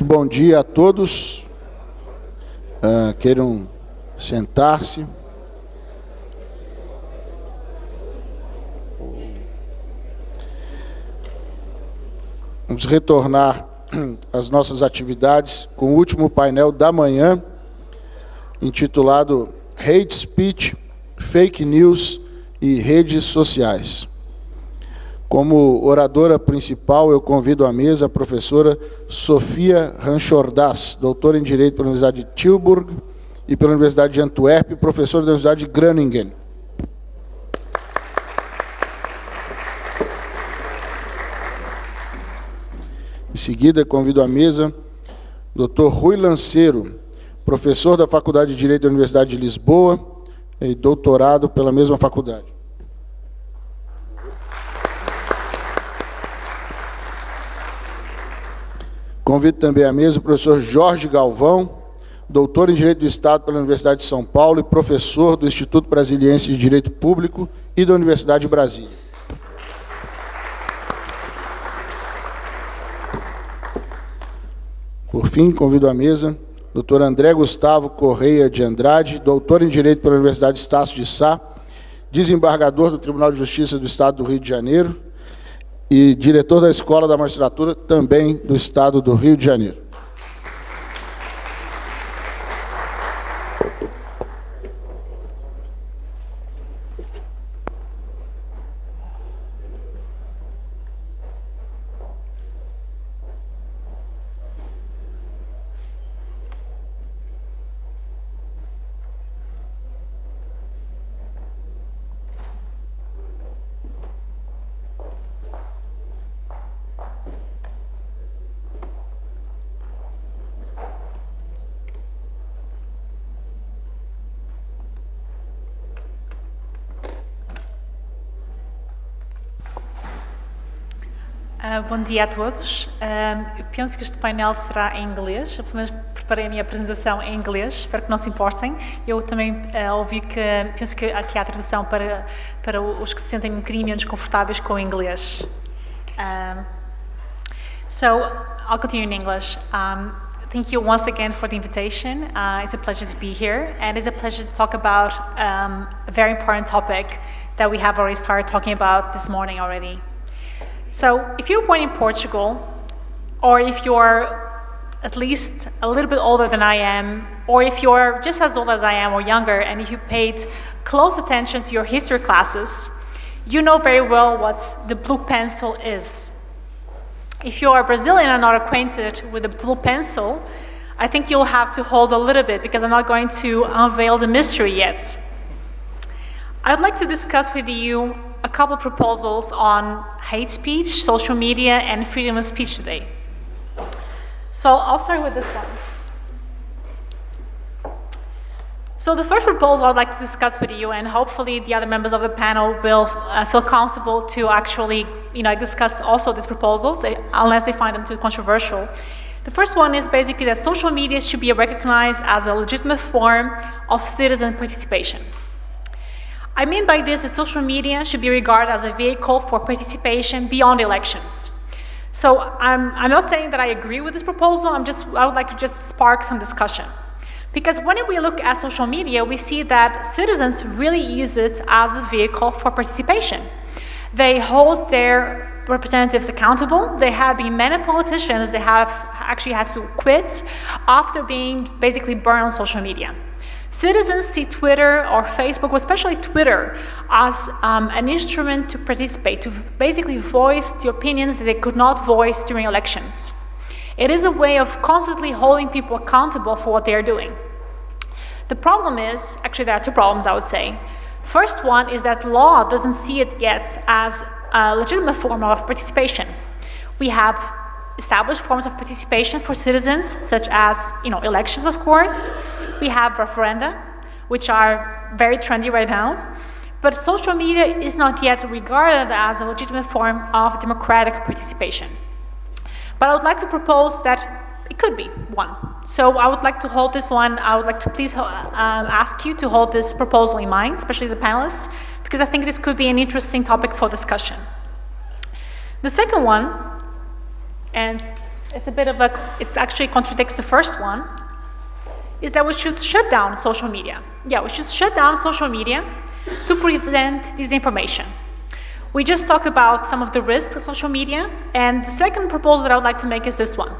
Bom dia a todos. Queiram sentar-se. Vamos retornar às nossas atividades com o último painel da manhã, intitulado Hate Speech, Fake News e Redes Sociais. Como oradora principal, eu convido à mesa a professora Sofia Ranchordas, doutora em Direito pela Universidade de Tilburg e pela Universidade de Antuérpia e professora da Universidade de Groningen. Em seguida, convido à mesa o Dr. Rui Lanceiro, professor da Faculdade de Direito da Universidade de Lisboa e doutorado pela mesma faculdade. Convido também à mesa o professor Jorge Galvão, doutor em Direito do Estado pela Universidade de São Paulo e professor do Instituto Brasiliense de Direito Público e da Universidade de Brasília. Por fim, convido à mesa o Dr. André Gustavo Correia de Andrade, doutor em Direito pela Universidade Estácio de Sá, desembargador do Tribunal de Justiça do Estado do Rio de Janeiro, e diretor da Escola da Magistratura, também do Estado do Rio de Janeiro. Bom dia a todos. Eu penso que este painel será em inglês. Eu pelo menos preparei a minha apresentação em inglês, espero que não se importem. Eu também ouvi que, penso que aqui há tradução para os que se sentem um bocadinho menos confortáveis com o inglês. So, I'll continue in English. Thank you once again for the invitation. It's a pleasure to be here, and it's a pleasure to talk about a very important topic that we have already started talking about this morning already. So, if you're born in Portugal, or if you're at least a little bit older than I am, or if you're just as old as I am or younger, and if you paid close attention to your history classes, you know very well what the blue pencil is. If you are Brazilian and not acquainted with the blue pencil, I think you'll have to hold a little bit because I'm not going to unveil the mystery yet. I'd like to discuss with you a couple proposals on hate speech, social media, and freedom of speech today. So I'll start with this one. So the first proposal I'd like to discuss with you, and hopefully the other members of the panel will feel comfortable to actually, discuss also these proposals, unless they find them too controversial. The first one is basically that social media should be recognized as a legitimate form of citizen participation. I mean by this that social media should be regarded as a vehicle for participation beyond elections. So I'm not saying that I agree with this proposal, I would like to just spark some discussion. Because when we look at social media, we see that citizens really use it as a vehicle for participation. They hold their representatives accountable. There have been many politicians that have actually had to quit after being basically burned on social media. Citizens see Twitter or Facebook, especially Twitter, as an instrument to participate, to basically voice the opinions that they could not voice during elections. It is a way of constantly holding people accountable for what they are doing. The problem is, actually there are two problems I would say. First one is that law doesn't see it yet as a legitimate form of participation. We have established forms of participation for citizens, such as elections, of course. We have referenda, which are very trendy right now. But social media is not yet regarded as a legitimate form of democratic participation. But I would like to propose that it could be one. So I would like to hold this one. I would like to please ask you to hold this proposal in mind, especially the panelists, because I think this could be an interesting topic for discussion. The second one, and it actually contradicts the first one, is that we should shut down social media. Yeah, we should shut down social media to prevent disinformation. We just talked about some of the risks of social media, and the second proposal that I would like to make is this one.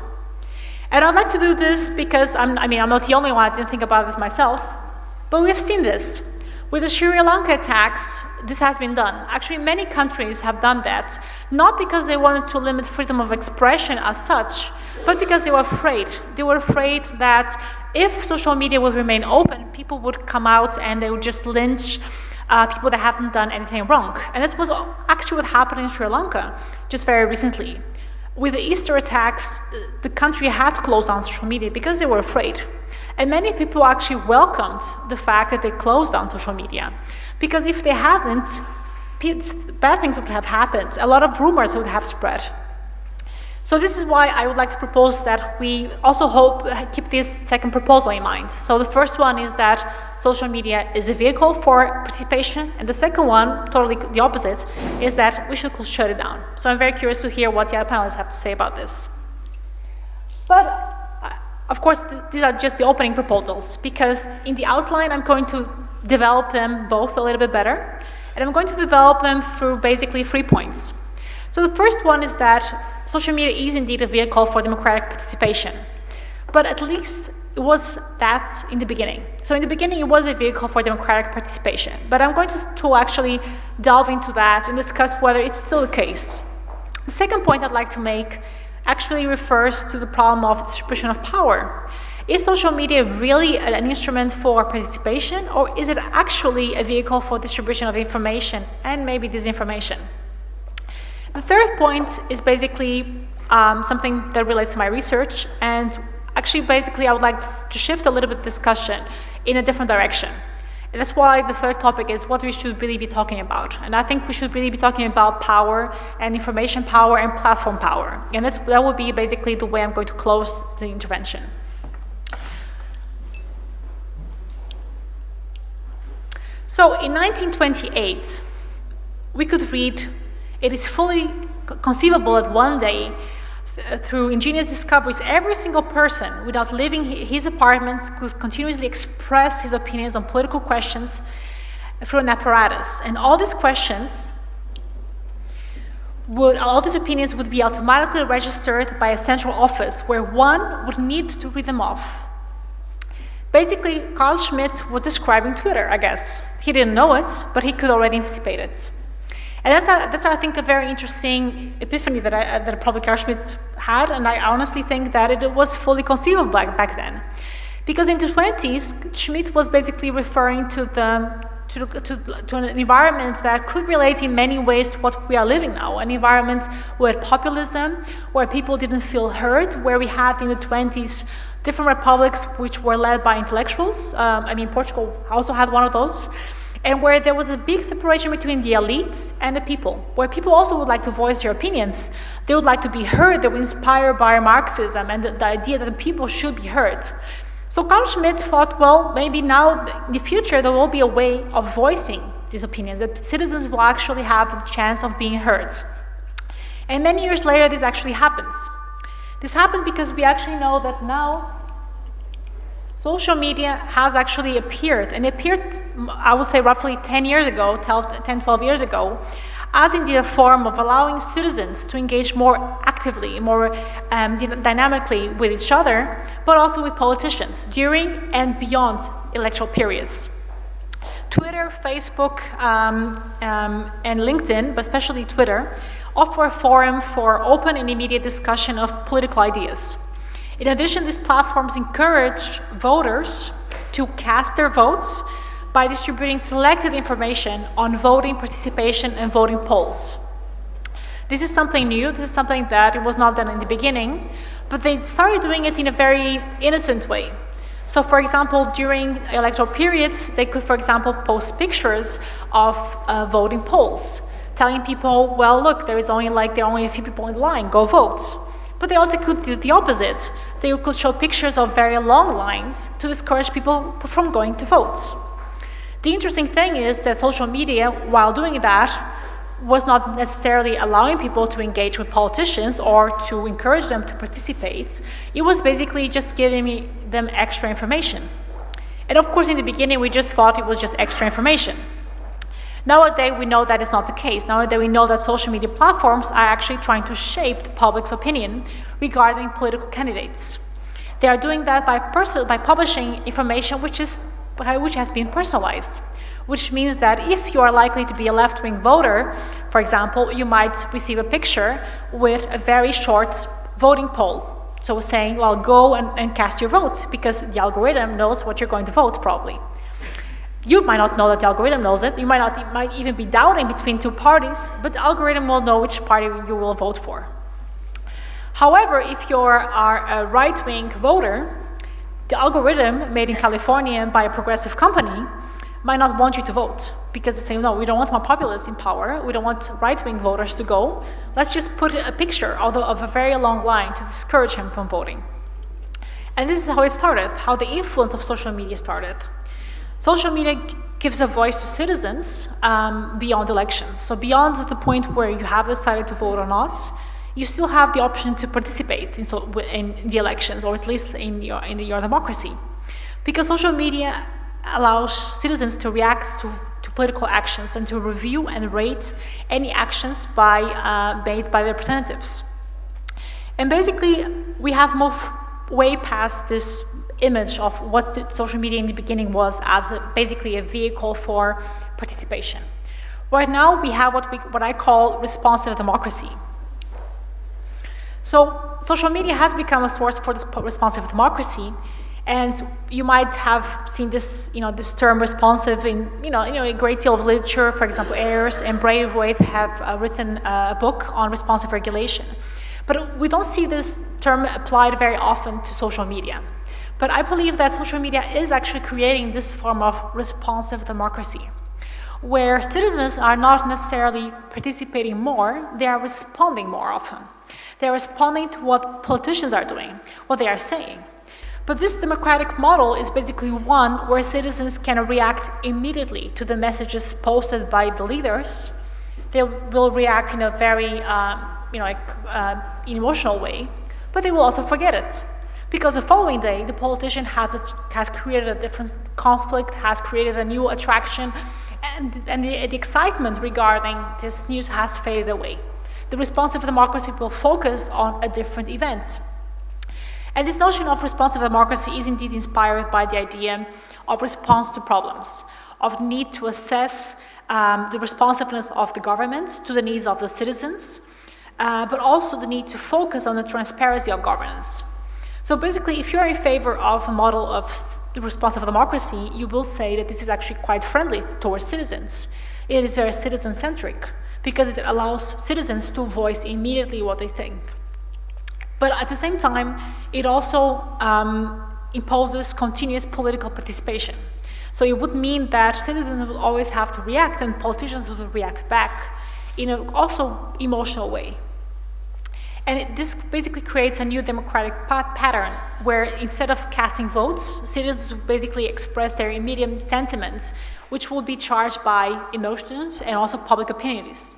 And I'd like to do this because, I'm not the only one, I didn't think about this myself, but we've seen this. With the Sri Lanka attacks, this has been done. Actually, many countries have done that, not because they wanted to limit freedom of expression as such, but because they were afraid. They were afraid that if social media would remain open, people would come out and they would just lynch people that haven't done anything wrong. And that was actually what happened in Sri Lanka just very recently. With the Easter attacks, the country had to close down social media because they were afraid. And many people actually welcomed the fact that they closed down social media. Because if they hadn't, bad things would have happened. A lot of rumors would have spread. So this is why I would like to propose that we also keep this second proposal in mind. So the first one is that social media is a vehicle for participation, and the second one, totally the opposite, is that we should shut it down. So I'm very curious to hear what the other panelists have to say about this. But of course, these are just the opening proposals, because in the outline I'm going to develop them both a little bit better, and I'm going to develop them through basically 3 points. So the first one is that social media is indeed a vehicle for democratic participation, but at least it was that in the beginning. So in the beginning it was a vehicle for democratic participation, but I'm going to actually delve into that and discuss whether it's still the case. The second point I'd like to make actually refers to the problem of distribution of power. Is social media really an instrument for participation, or is it actually a vehicle for distribution of information and maybe disinformation? The third point is basically something that relates to my research, and actually basically I would like to shift a little bit discussion in a different direction. And that's why the third topic is what we should really be talking about. And I think we should really be talking about power and information power and platform power. And that will be basically the way I'm going to close the intervention. So in 1928, we could read, "It is fully conceivable that one day, through ingenious discoveries, every single person, without leaving his apartment, could continuously express his opinions on political questions through an apparatus. And all these opinions would be automatically registered by a central office where one would need to read them off." Basically, Carl Schmitt was describing Twitter, I guess. He didn't know it, but he could already anticipate it. And that's I think, a very interesting epiphany that probably Carl Schmitt had, and I honestly think that it was fully conceivable back then. Because in the 20s, Schmitt was basically referring to an environment that could relate in many ways to what we are living now, an environment where populism, where people didn't feel heard, where we had in the 20s different republics which were led by intellectuals. Portugal also had one of those. And where there was a big separation between the elites and the people, where people also would like to voice their opinions. They would like to be heard. They were inspired by Marxism and the idea that the people should be heard. So Carl Schmitt thought, well, maybe now in the future there will be a way of voicing these opinions, that citizens will actually have a chance of being heard. And many years later this actually happens. This happened because we actually know that now social media has actually appeared, and it appeared, I would say, roughly 10 years ago, 10, 12 years ago, as indeed a form of allowing citizens to engage more actively, more dynamically with each other, but also with politicians during and beyond electoral periods. Twitter, Facebook, and LinkedIn, but especially Twitter, offer a forum for open and immediate discussion of political ideas. In addition, these platforms encourage voters to cast their votes by distributing selected information on voting participation and voting polls. This is something new. This is something that it was not done in the beginning, but they started doing it in a very innocent way. So, for example, during electoral periods, they could, for example, post pictures of voting polls, telling people, well, look, there are only a few people in line, go vote. But they also could do the opposite. They could show pictures of very long lines to discourage people from going to vote. The interesting thing is that social media, while doing that, was not necessarily allowing people to engage with politicians or to encourage them to participate. It was basically just giving them extra information. And of course, in the beginning, we just thought it was just extra information. Nowadays, we know that is not the case. Nowadays, we know that social media platforms are actually trying to shape the public's opinion regarding political candidates. They are doing that by publishing information which has been personalized, which means that if you are likely to be a left-wing voter, for example, you might receive a picture with a very short voting poll. So saying, well, go and cast your vote, because the algorithm knows what you're going to vote, probably. You might not know that the algorithm knows it. You might even be doubting between two parties, but the algorithm will know which party you will vote for. However, if you are a right-wing voter, the algorithm made in California by a progressive company might not want you to vote, because they say, no, we don't want more populists in power, we don't want right-wing voters to go, let's just put a picture of a very long line to discourage him from voting. And this is how it started, how the influence of social media started. Social media gives a voice to citizens beyond elections. So beyond the point where you have decided to vote or not, you still have the option to participate in the elections, or at least in your democracy. Because social media allows citizens to react to political actions and to review and rate any actions made by their representatives. And basically, we have moved way past this image of what social media in the beginning was as basically a vehicle for participation. Right now, we have what I call responsive democracy. So social media has become a source for this responsive democracy. And you might have seen this, this term responsive in, a great deal of literature. For example, Ayers and Braithwaite have written a book on responsive regulation. But we don't see this term applied very often to social media. But I believe that social media is actually creating this form of responsive democracy, where citizens are not necessarily participating more, they are responding more often. They are responding to what politicians are doing, what they are saying. But this democratic model is basically one where citizens can react immediately to the messages posted by the leaders. They will react in a very emotional way, but they will also forget it. Because the following day, the politician has created a different conflict, has created a new attraction, and the excitement regarding this news has faded away. The responsive democracy will focus on a different event. And this notion of responsive democracy is indeed inspired by the idea of response to problems, of the need to assess the responsiveness of the government to the needs of the citizens, but also the need to focus on the transparency of governance. So basically, if you're in favor of a model of the responsive democracy, you will say that this is actually quite friendly towards citizens. It is very citizen-centric, because it allows citizens to voice immediately what they think. But at the same time, it also imposes continuous political participation. So it would mean that citizens would always have to react, and politicians would react back in an also emotional way. And this basically creates a new democratic pattern where instead of casting votes, citizens would basically express their immediate sentiments, which will be charged by emotions and also public opinions.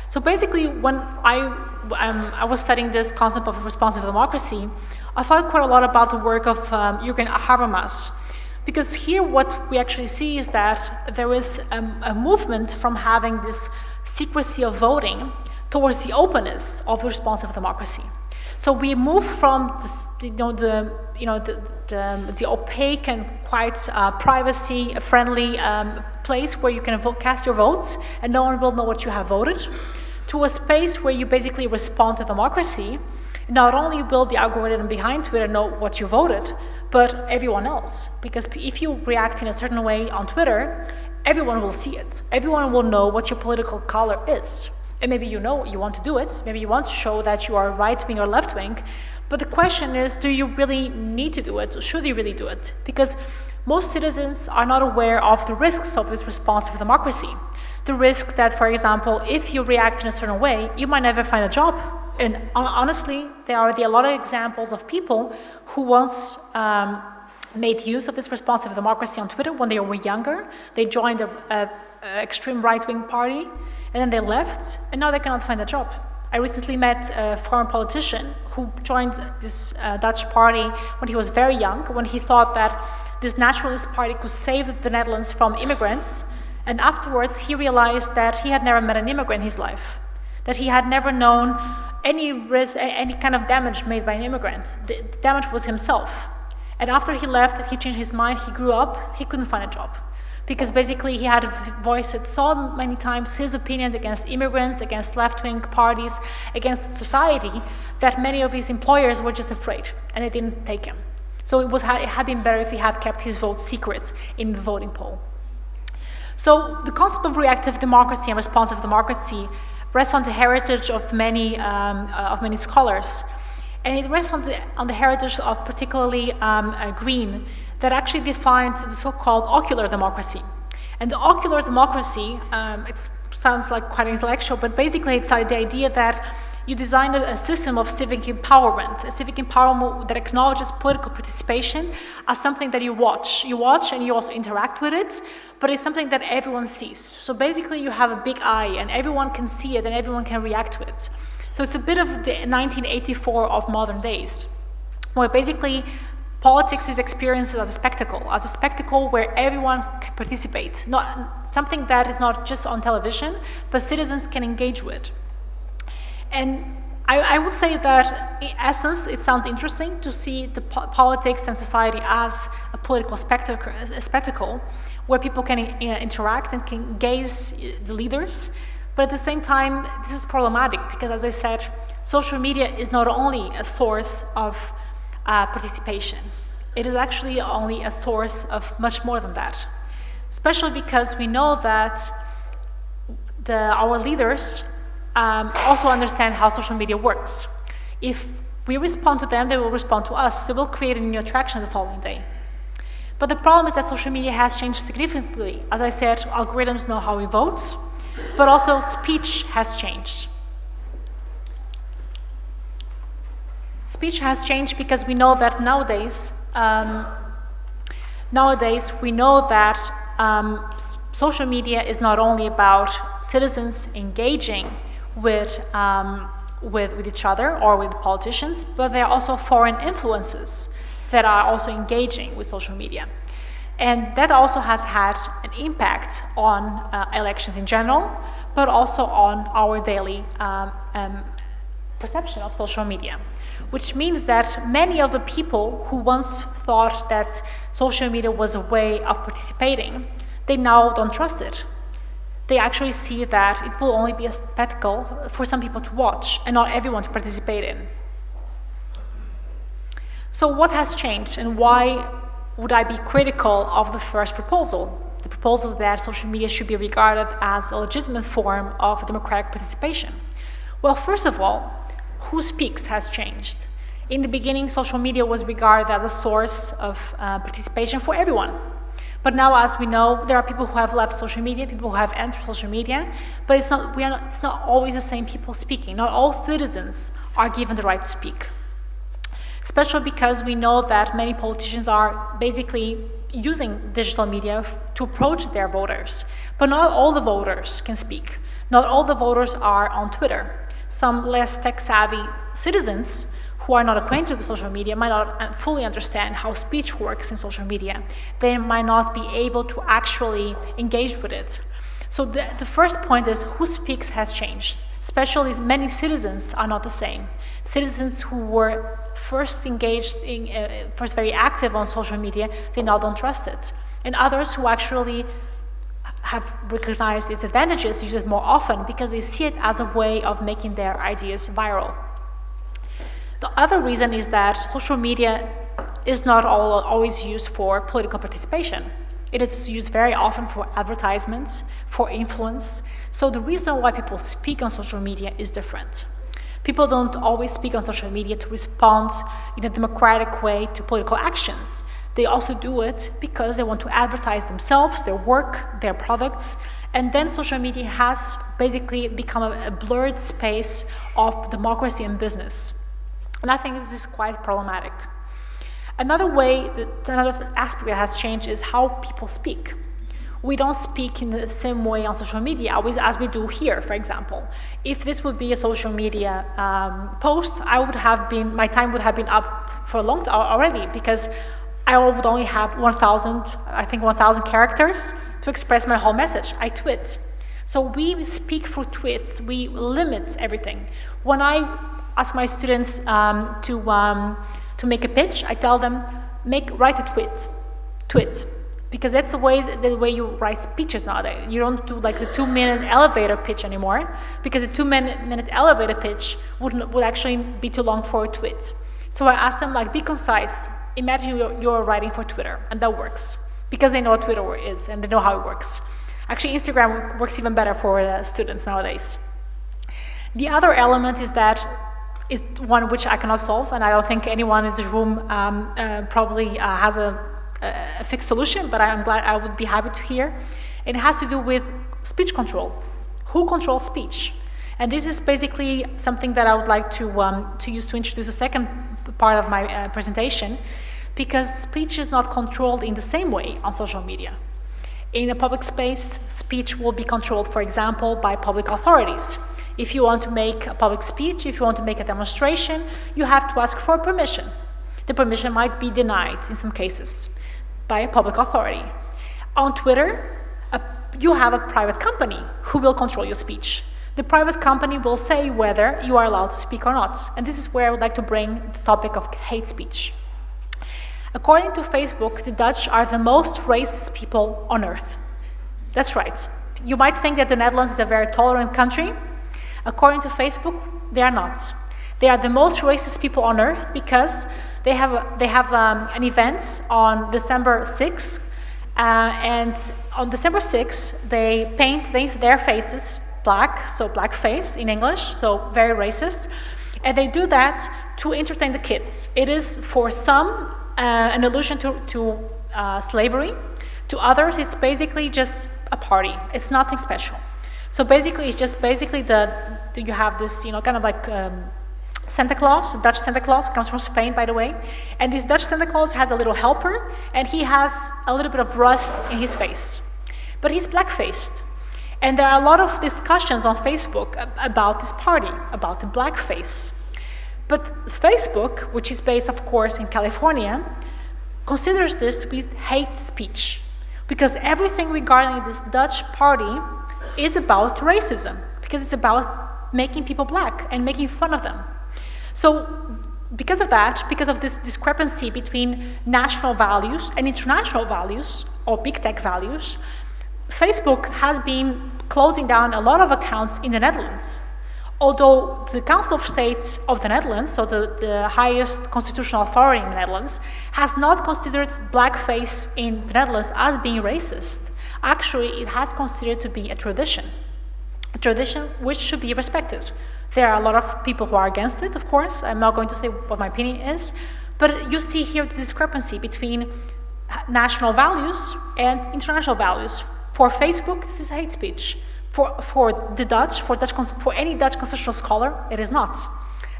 So basically, when I was studying this concept of responsive democracy, I thought quite a lot about the work of Jürgen Habermas. Because here what we actually see is that there is a movement from having this secrecy of voting towards the openness of the responsive democracy. So we move from this, the opaque and quite privacy-friendly place where you can cast your votes and no one will know what you have voted, to a space where you basically respond to democracy. Not only will the algorithm behind Twitter know what you voted, but everyone else. Because if you react in a certain way on Twitter, everyone will see it. Everyone will know what your political color is. And maybe you know you want to do it, maybe you want to show that you are right-wing or left-wing, but the question is, do you really need to do it, or should you really do it? Because most citizens are not aware of the risks of this responsive democracy. The risk that, for example, if you react in a certain way, you might never find a job. And honestly, there are a lot of examples of people who once made use of this responsive democracy on Twitter when they were younger. They joined extreme right-wing party, and then they left, and now they cannot find a job. I recently met a foreign politician who joined this Dutch party when he was very young, when he thought that this nationalist party could save the Netherlands from immigrants, and afterwards he realized that he had never met an immigrant in his life, that he had never known any kind of damage made by an immigrant. The damage was himself. And after he left, he changed his mind, he grew up, he couldn't find a job. Because basically he had voiced it so many times, his opinion against immigrants, against left-wing parties, against society, that many of his employers were just afraid, and they didn't take him. So it had been better if he had kept his vote secret in the voting poll. So the concept of reactive democracy and responsive democracy rests on the heritage of many scholars. And it rests on the heritage of particularly Green, that actually defined the so-called ocular democracy. And the ocular democracy, it sounds like quite intellectual, but basically it's the idea that you design a system of civic empowerment, a civic empowerment that acknowledges political participation as something that you watch. You watch and you also interact with it, but it's something that everyone sees. So basically you have a big eye and everyone can see it and everyone can react to it. So it's a bit of the 1984 of modern days, where basically politics is experienced as a spectacle where everyone can participate, not something that is not just on television, but citizens can engage with. And I would say that, in essence, it sounds interesting to see the politics and society as a political spectacle where people can interact and can gaze the leaders. But at the same time, this is problematic because, as I said, social media is not only a source of participation. It is actually only a source of much more than that, especially because we know that our leaders also understand how social media works. If we respond to them, they will respond to us. They will create a new attraction the following day. But the problem is that social media has changed significantly. As I said, algorithms know how we vote, but also speech has changed. Speech has changed because we know that nowadays we know that social media is not only about citizens engaging with each other or with politicians, but there are also foreign influences that are also engaging with social media. And that also has had an impact on elections in general, but also on our daily perception of social media. Which means that many of the people who once thought that social media was a way of participating, they now don't trust it. They actually see that it will only be a spectacle for some people to watch and not everyone to participate in. So what has changed and why would I be critical of the first proposal? The proposal that social media should be regarded as a legitimate form of democratic participation. Well, first of all, who speaks has changed. In the beginning, social media was regarded as a source of participation for everyone. But now, as we know, there are people who have left social media, people who have entered social media, but it's not always the same people speaking. Not all citizens are given the right to speak. Especially because we know that many politicians are basically using digital media to approach their voters. But not all the voters can speak. Not all the voters are on Twitter. Some less tech-savvy citizens who are not acquainted with social media might not fully understand how speech works in social media. They might not be able to actually engage with it. So the first point is who speaks has changed. Especially many citizens are not the same. Citizens who were first engaged, first very active on social media, they now don't trust it. And others who actually have recognized its advantages use it more often because they see it as a way of making their ideas viral. The other reason is that social media is not always used for political participation. It is used very often for advertisement, for influence. So the reason why people speak on social media is different. People don't always speak on social media to respond in a democratic way to political actions. They also do it because they want to advertise themselves, their work, their products, and then social media has basically become a blurred space of democracy and business. And I think this is quite problematic. Another aspect that has changed is how people speak. We don't speak in the same way on social media as we do here, for example. If this would be a social media post, my time would have been up for a long time already, because I would only have 1,000 characters to express my whole message. I tweet. So we speak through tweets. We limit everything. When I ask my students to make a pitch, I tell them, write a tweet. Because that's the way you write speeches nowadays. You don't do like the 2-minute elevator pitch anymore, because the 2-minute elevator pitch would actually be too long for a tweet. So I ask them, like, be concise. Imagine you're writing for Twitter, and that works, because they know what Twitter is and they know how it works. Actually, Instagram works even better for students nowadays. The other element is one which I cannot solve, and I don't think anyone in this room probably has a fixed solution, but I would be happy to hear. It has to do with speech control. Who controls speech? And this is basically something that I would like to use to introduce the second part of my presentation, because speech is not controlled in the same way on social media. In a public space, speech will be controlled, for example, by public authorities. If you want to make a public speech, if you want to make a demonstration, you have to ask for permission. The permission might be denied in some cases by a public authority. On Twitter, you have a private company who will control your speech. The private company will say whether you are allowed to speak or not. And this is where I would like to bring the topic of hate speech. According to Facebook, the Dutch are the most racist people on earth. That's right. You might think that the Netherlands is a very tolerant country. According to Facebook, they are not. They are the most racist people on earth because they have an event on December 6th, and on December 6th, they paint their faces black, so blackface in English, so very racist, and they do that to entertain the kids. It is for some an allusion to slavery. To others, it's basically just a party. It's nothing special. So basically, it's just basically you have this, kind of like Santa Claus, the Dutch Santa Claus, comes from Spain, by the way. And this Dutch Santa Claus has a little helper, and he has a little bit of rust in his face. But he's black-faced. And there are a lot of discussions on Facebook about this party, about the blackface. But Facebook, which is based, of course, in California, considers this to be hate speech, because everything regarding this Dutch party is about racism, because it's about making people black and making fun of them. So because of that, because of this discrepancy between national values and international values, or big tech values, Facebook has been closing down a lot of accounts in the Netherlands. Although the Council of State of the Netherlands, so the highest constitutional authority in the Netherlands, has not considered blackface in the Netherlands as being racist. Actually, it has considered to be a tradition which should be respected. There are a lot of people who are against it, of course. I'm not going to say what my opinion is, but you see here the discrepancy between national values and international values. For Facebook, this is hate speech. For any Dutch constitutional scholar, it is not.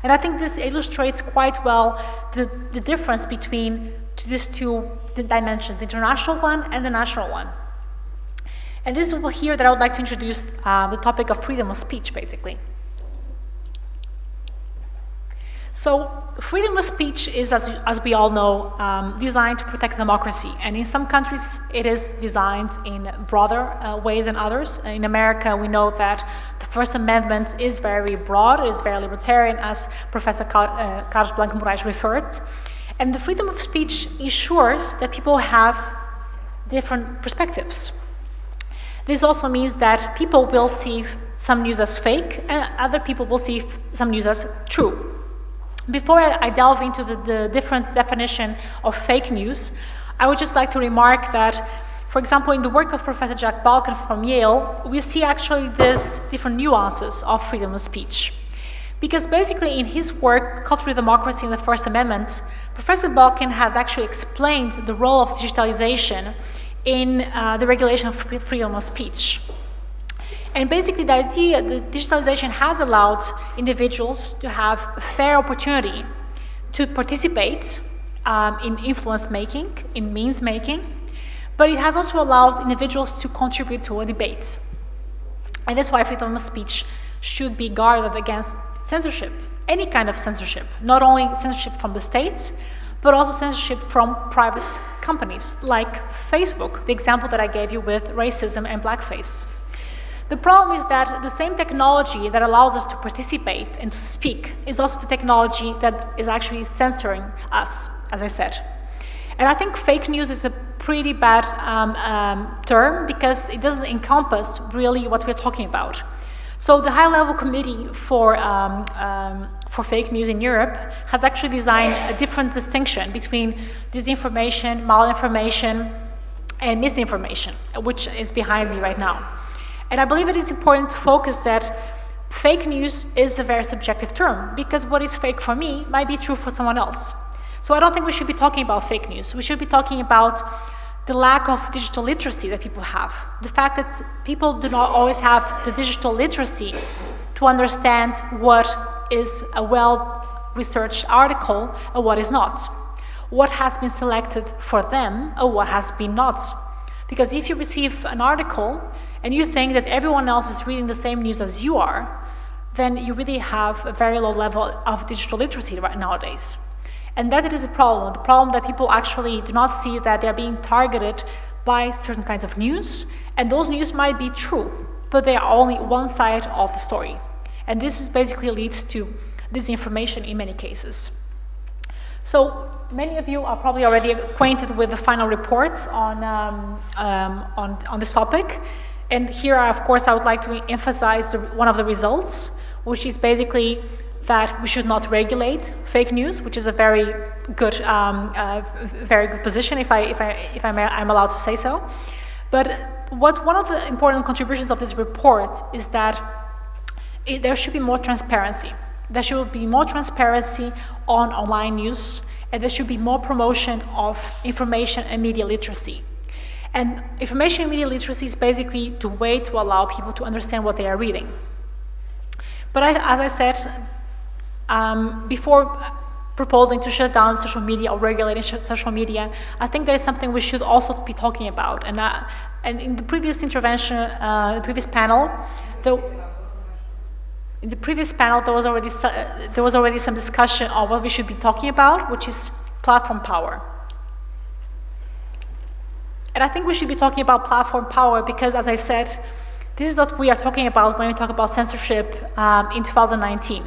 And I think this illustrates quite well the difference between these two dimensions, the international one and the national one. And this is here that I would like to introduce the topic of freedom of speech, basically. So freedom of speech is, as we all know, designed to protect democracy. And in some countries, it is designed in broader ways than others. In America, we know that the First Amendment is very broad, it is very libertarian, as Professor Carlos Blanco Moraes referred. And the freedom of speech ensures that people have different perspectives. This also means that people will see some news as fake, and other people will see some news as true. Before I delve into the different definition of fake news, I would just like to remark that, for example, in the work of Professor Jack Balkin from Yale, we see actually these different nuances of freedom of speech. Because basically in his work, Cultural Democracy and the First Amendment, Professor Balkin has actually explained the role of digitalization in the regulation of freedom of speech. And basically the idea that digitalization has allowed individuals to have a fair opportunity to participate in influence making, in means making, but it has also allowed individuals to contribute to a debate. And that's why freedom of speech should be guarded against censorship, any kind of censorship, not only censorship from the states, but also censorship from private companies like Facebook, the example that I gave you with racism and blackface. The problem is that the same technology that allows us to participate and to speak is also the technology that is actually censoring us, as I said. And I think fake news is a pretty bad term because it doesn't encompass really what we're talking about. So the high-level committee for fake news in Europe has actually designed a different distinction between disinformation, malinformation, and misinformation, which is behind me right now. And I believe it is important to focus that fake news is a very subjective term because what is fake for me might be true for someone else. So I don't think we should be talking about fake news. We should be talking about the lack of digital literacy that people have. The fact that people do not always have the digital literacy to understand what is a well-researched article and what is not. What has been selected for them or what has been not. Because if you receive an article and you think that everyone else is reading the same news as you are, then you really have a very low level of digital literacy right nowadays. And that is a problem, the problem that people actually do not see that they're being targeted by certain kinds of news, and those news might be true, but they are only one side of the story. And this is basically leads to disinformation in many cases. So many of you are probably already acquainted with the final reports on this topic. And here, of course, I would like to emphasize one of the results, which is basically that we should not regulate fake news, which is a very good position, if I'm allowed to say so. But one of the important contributions of this report is that there should be more transparency. There should be more transparency on online news, and there should be more promotion of information and media literacy. And information and media literacy is basically the way to allow people to understand what they are reading. But as I said, before proposing to shut down social media or regulating social media, I think there is something we should also be talking about. And in the previous intervention, the previous panel, there was already some discussion on what we should be talking about, which is platform power. And I think we should be talking about platform power because, as I said, this is what we are talking about when we talk about censorship in 2019.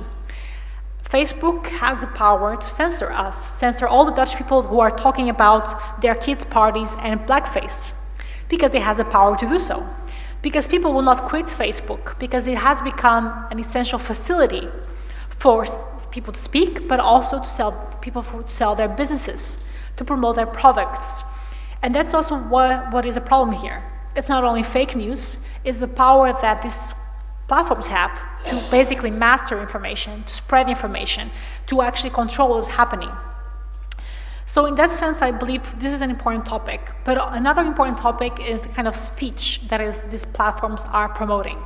Facebook has the power to censor us, censor all the Dutch people who are talking about their kids' parties and blackface, because it has the power to do so. Because people will not quit Facebook, because it has become an essential facility for people to speak, but also to sell their businesses, to promote their products. And that's also what is a problem here. It's not only fake news, it's the power that these platforms have to basically master information, to spread information, to actually control what's happening. So in that sense, I believe this is an important topic. But another important topic is the kind of speech that these platforms are promoting.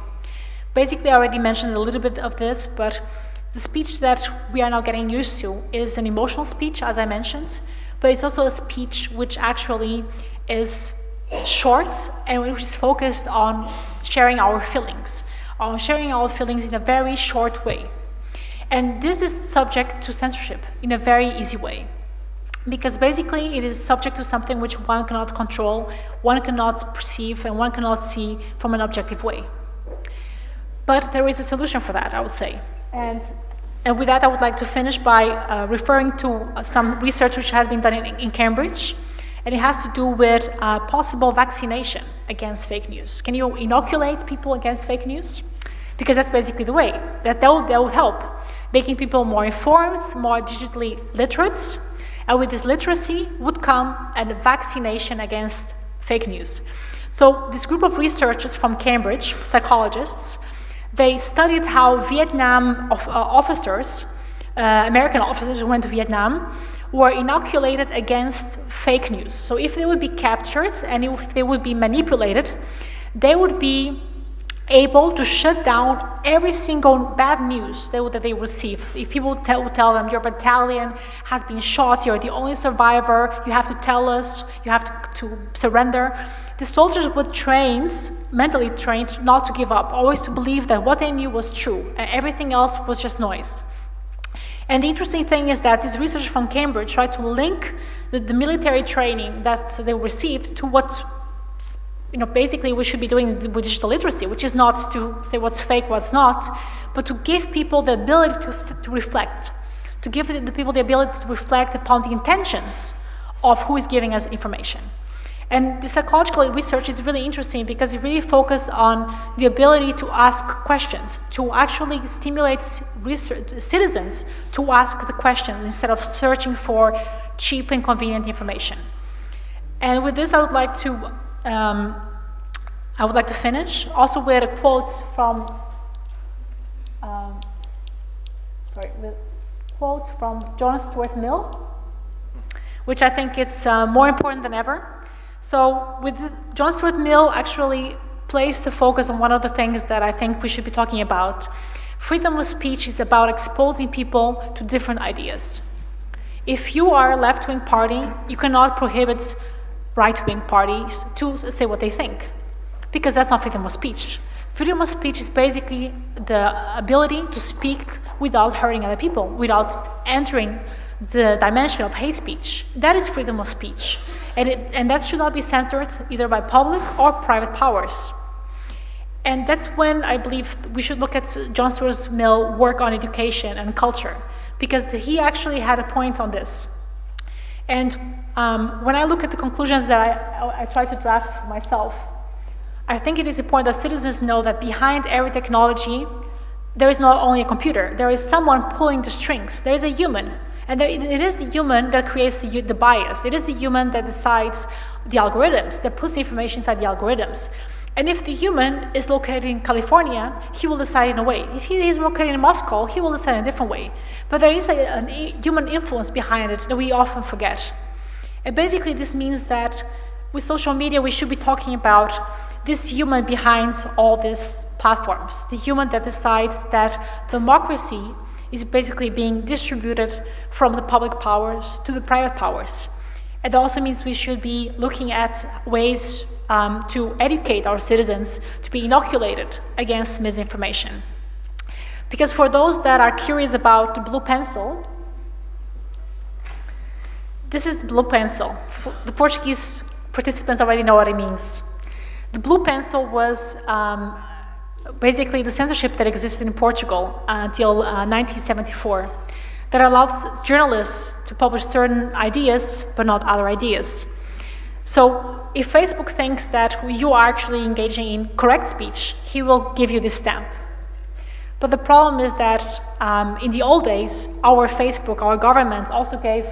Basically, I already mentioned a little bit of this, but the speech that we are now getting used to is an emotional speech, as I mentioned, but it's also a speech which actually is short and which is focused on sharing our feelings in a very short way. And this is subject to censorship in a very easy way. Because basically it is subject to something which one cannot control, one cannot perceive, and one cannot see from an objective way. But there is a solution for that, I would say. And with that, I would like to finish by referring to some research which has been done in Cambridge, and it has to do with possible vaccination against fake news. Can you inoculate people against fake news? Because that's basically the way. That would help, making people more informed, more digitally literate, and with this literacy would come a vaccination against fake news. So this group of researchers from Cambridge, psychologists, they studied how Vietnam officers, American officers who went to Vietnam, were inoculated against fake news. So if they would be captured and if they would be manipulated, they would be able to shut down every single bad news that they receive. If people tell them your battalion has been shot, you're the only survivor, you have to tell us, you have to surrender. The soldiers were mentally trained not to give up, always to believe that what they knew was true and everything else was just noise. And the interesting thing is that this research from Cambridge tried to link the military training that they received to what basically we should be doing with digital literacy, which is not to say what's fake, what's not, but to give people the ability to reflect, to give the people the ability to reflect upon the intentions of who is giving us information. And the psychological research is really interesting because it really focuses on the ability to ask questions, to actually stimulate citizens to ask the question instead of searching for cheap and convenient information. And with this, I would like to finish also with a quote from John Stuart Mill, which I think it's more important than ever. So John Stuart Mill actually placed the focus on one of the things that I think we should be talking about. Freedom of speech is about exposing people to different ideas. If you are a left-wing party, you cannot prohibit right-wing parties to say what they think, because that's not freedom of speech. Freedom of speech is basically the ability to speak without hurting other people, without entering the dimension of hate speech. That is freedom of speech. And that should not be censored either by public or private powers. And that's when I believe we should look at John Stuart Mill's work on education and culture, because he actually had a point on this. And when I look at the conclusions that I try to draft myself, I think it is important that citizens know that behind every technology, there is not only a computer, there is someone pulling the strings, there is a human. And it is the human that creates the bias. It is the human that decides the algorithms, that puts the information inside the algorithms. And if the human is located in California, he will decide in a way. If he is located in Moscow, he will decide in a different way. But there is a human influence behind it that we often forget. And basically this means that with social media, we should be talking about this human behind all these platforms, the human that decides that democracy is basically being distributed from the public powers to the private powers. It also means we should be looking at ways to educate our citizens to be inoculated against misinformation. Because for those that are curious about the blue pencil, this is the blue pencil. The Portuguese participants already know what it means. The blue pencil was basically the censorship that existed in Portugal until 1974 that allowed journalists to publish certain ideas but not other ideas. So if Facebook thinks that you are actually engaging in correct speech, he will give you this stamp. But the problem is that in the old days, our Facebook, our government also gave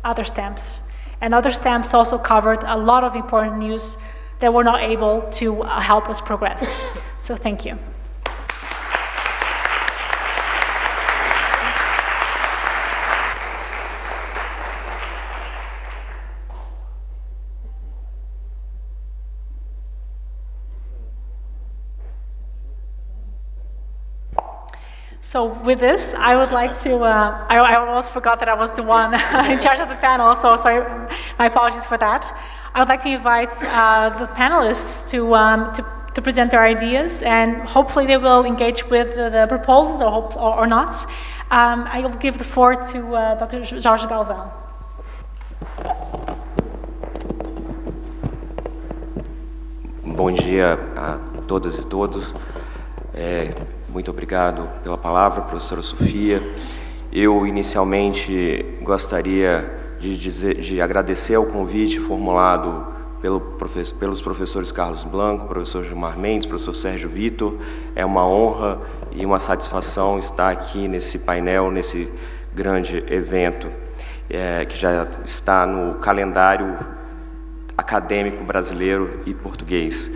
other stamps. And other stamps also covered a lot of important news that were not able to help us progress. So thank you. So with this, I would like to, I almost forgot that I was the one in charge of the panel, so sorry, my apologies for that. I would like to invite the panelists to present their ideas, and hopefully they will engage with the proposals or not. I will give the floor to Dr. Jorge Galvão. Bom dia a todas e todos. Muito obrigado pela palavra, professora Sofia. Eu, inicialmente, gostaria de agradecer ao convite formulado pelos professores Carlos Blanco, professor Gilmar Mendes, professor Sérgio Vitor. É uma honra e uma satisfação estar aqui nesse painel, nesse grande evento, que já está no calendário acadêmico brasileiro e português.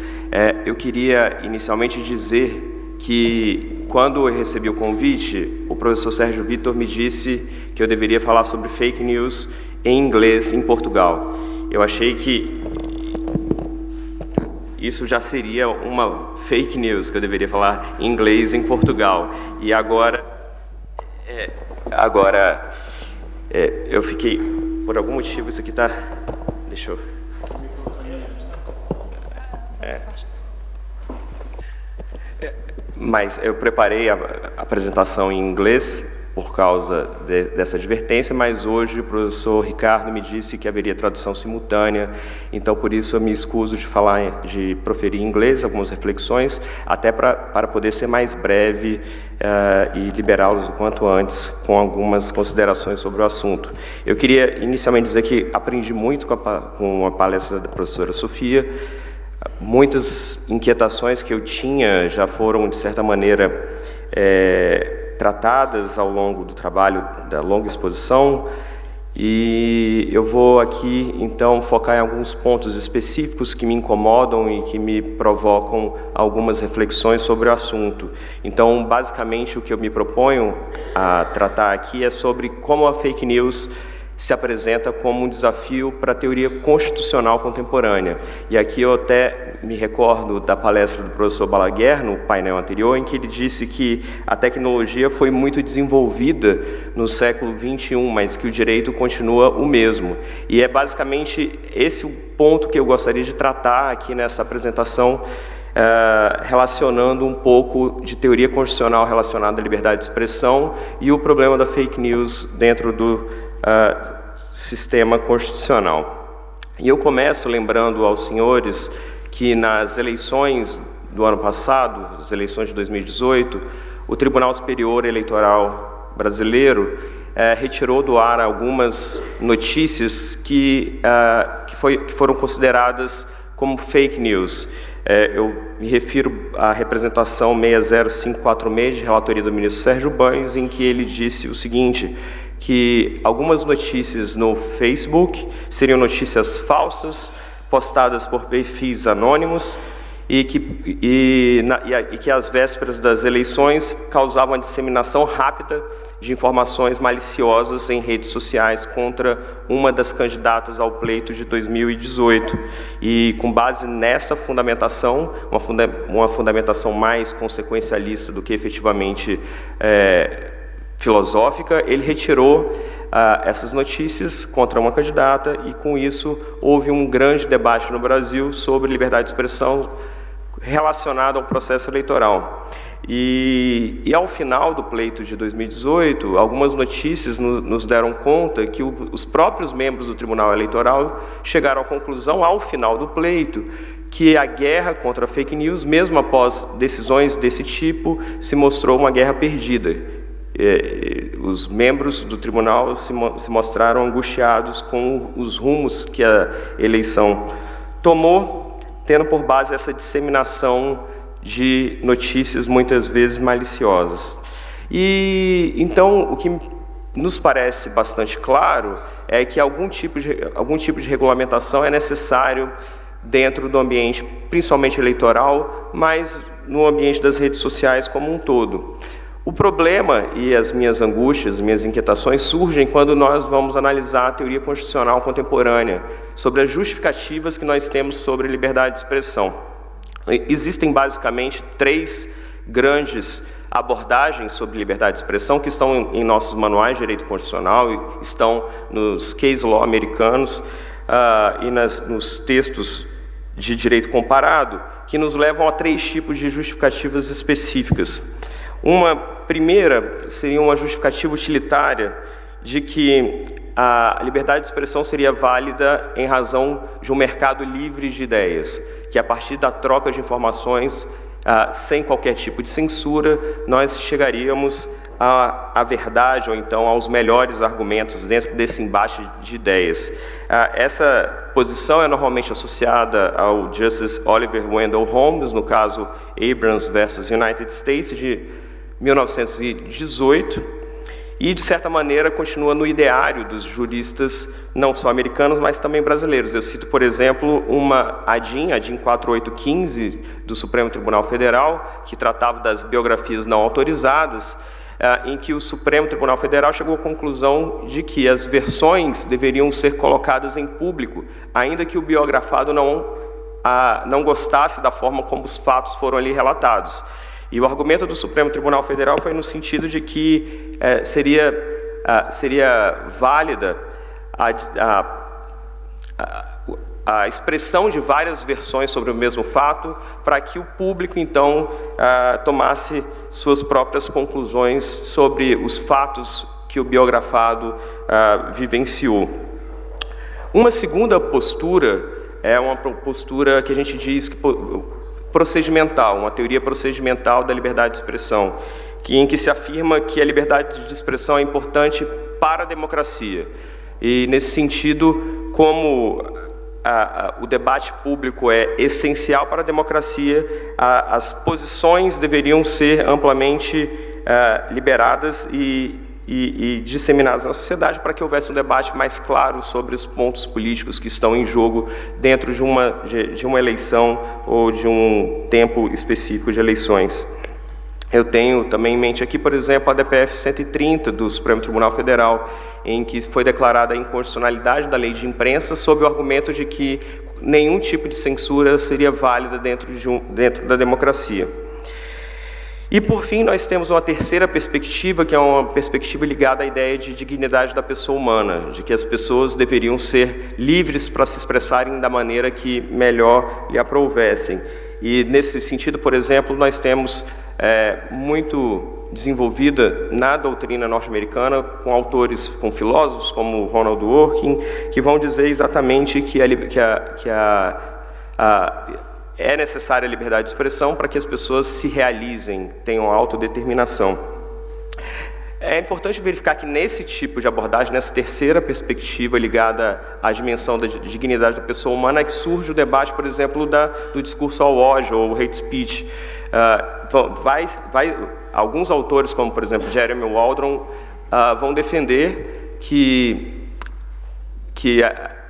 Eu queria, inicialmente, dizer que, quando eu recebi o convite, o professor Sérgio Vitor me disse que eu deveria falar sobre fake news em inglês em Portugal. Eu achei que isso já seria uma fake news, que eu deveria falar em inglês em Portugal. E agora, eu fiquei, por algum motivo, isso aqui está... Deixa eu... Mas eu preparei a apresentação em inglês por causa dessa advertência, mas hoje o professor Ricardo me disse que haveria tradução simultânea, então por isso eu me excuso de proferir em inglês algumas reflexões, até para poder ser mais breve e liberá-los o quanto antes com algumas considerações sobre o assunto. Eu queria inicialmente dizer que aprendi muito com a palestra da professora Sofia. Muitas inquietações que eu tinha já foram, de certa maneira, tratadas ao longo do trabalho da longa exposição, e eu vou aqui, então, focar em alguns pontos específicos que me incomodam e que me provocam algumas reflexões sobre o assunto. Então, basicamente, o que eu me proponho a tratar aqui é sobre como a fake news se apresenta como um desafio para a teoria constitucional contemporânea. E aqui eu até me recordo da palestra do professor Balaguer, no painel anterior, em que ele disse que a tecnologia foi muito desenvolvida no século XXI, mas que o direito continua o mesmo. E é basicamente esse o ponto que eu gostaria de tratar aqui nessa apresentação, relacionando um pouco de teoria constitucional relacionada à liberdade de expressão e o problema da fake news dentro do sistema constitucional. E eu começo lembrando aos senhores que nas eleições do ano passado, as eleições de 2018, o Tribunal Superior Eleitoral brasileiro retirou do ar algumas notícias que foram consideradas como fake news. Eu me refiro à representação 60546 de relatoria do ministro Sérgio Banhos, em que ele disse o seguinte, que algumas notícias no Facebook seriam notícias falsas, postadas por perfis anônimos, e que às vésperas das eleições causavam a disseminação rápida de informações maliciosas em redes sociais contra uma das candidatas ao pleito de 2018. E com base nessa fundamentação, uma fundamentação mais consequencialista do que efetivamente filosófica, ele retirou essas notícias contra uma candidata, e com isso houve um grande debate no Brasil sobre liberdade de expressão relacionado ao processo eleitoral. E ao final do pleito de 2018, algumas notícias nos deram conta que os próprios membros do Tribunal Eleitoral chegaram à conclusão, ao final do pleito, que a guerra contra a fake news, mesmo após decisões desse tipo, se mostrou uma guerra perdida. Os membros do tribunal se mostraram angustiados com os rumos que a eleição tomou, tendo por base essa disseminação de notícias muitas vezes maliciosas. E então o que nos parece bastante claro é que algum tipo de regulamentação é necessário dentro do ambiente, principalmente eleitoral, mas no ambiente das redes sociais como um todo. O problema e as minhas angústias, as minhas inquietações surgem quando nós vamos analisar a teoria constitucional contemporânea, sobre as justificativas que nós temos sobre liberdade de expressão. Existem basicamente 3 grandes abordagens sobre liberdade de expressão que estão em nossos manuais de direito constitucional, e estão nos case law americanos e nos textos de direito comparado, que nos levam a 3 tipos de justificativas específicas. Uma primeira seria uma justificativa utilitária de que a liberdade de expressão seria válida em razão de um mercado livre de ideias, que a partir da troca de informações, sem qualquer tipo de censura, nós chegaríamos à verdade, ou então aos melhores argumentos dentro desse embate de ideias. Essa posição é normalmente associada ao Justice Oliver Wendell Holmes, no caso Abrams versus United States, de 1918, e, de certa maneira, continua no ideário dos juristas, não só americanos, mas também brasileiros. Eu cito, por exemplo, a DIN 4815 do Supremo Tribunal Federal, que tratava das biografias não autorizadas, em que o Supremo Tribunal Federal chegou à conclusão de que as versões deveriam ser colocadas em público, ainda que o biografado não não gostasse da forma como os fatos foram ali relatados. E o argumento do Supremo Tribunal Federal foi no sentido de que seria válida a expressão de várias versões sobre o mesmo fato, para que o público, então, tomasse suas próprias conclusões sobre os fatos que o biografado vivenciou. Uma segunda postura é uma postura que a gente diz que procedimental, uma teoria procedimental da liberdade de expressão, em que se afirma que a liberdade de expressão é importante para a democracia. E, nesse sentido, como o debate público é essencial para a democracia, as posições deveriam ser amplamente liberadas e disseminadas na sociedade para que houvesse um debate mais claro sobre os pontos políticos que estão em jogo dentro de uma eleição ou de um tempo específico de eleições. Eu tenho também em mente aqui, por exemplo, a DPF 130 do Supremo Tribunal Federal, em que foi declarada a inconstitucionalidade da lei de imprensa sob o argumento de que nenhum tipo de censura seria válida dentro da democracia. E, por fim, nós temos uma terceira perspectiva, que é uma perspectiva ligada à ideia de dignidade da pessoa humana, de que as pessoas deveriam ser livres para se expressarem da maneira que melhor lhe aprouvessem. E, nesse sentido, por exemplo, nós temos muito desenvolvida na doutrina norte-americana, com autores, com filósofos como Ronald Dworkin, que vão dizer exatamente que é necessária a liberdade de expressão para que as pessoas se realizem, tenham autodeterminação. É importante verificar que nesse tipo de abordagem, nessa terceira perspectiva ligada à dimensão da dignidade da pessoa humana, é que surge o debate, por exemplo, do discurso ao ódio ou hate speech. Alguns autores, como por exemplo Jeremy Waldron, vão defender que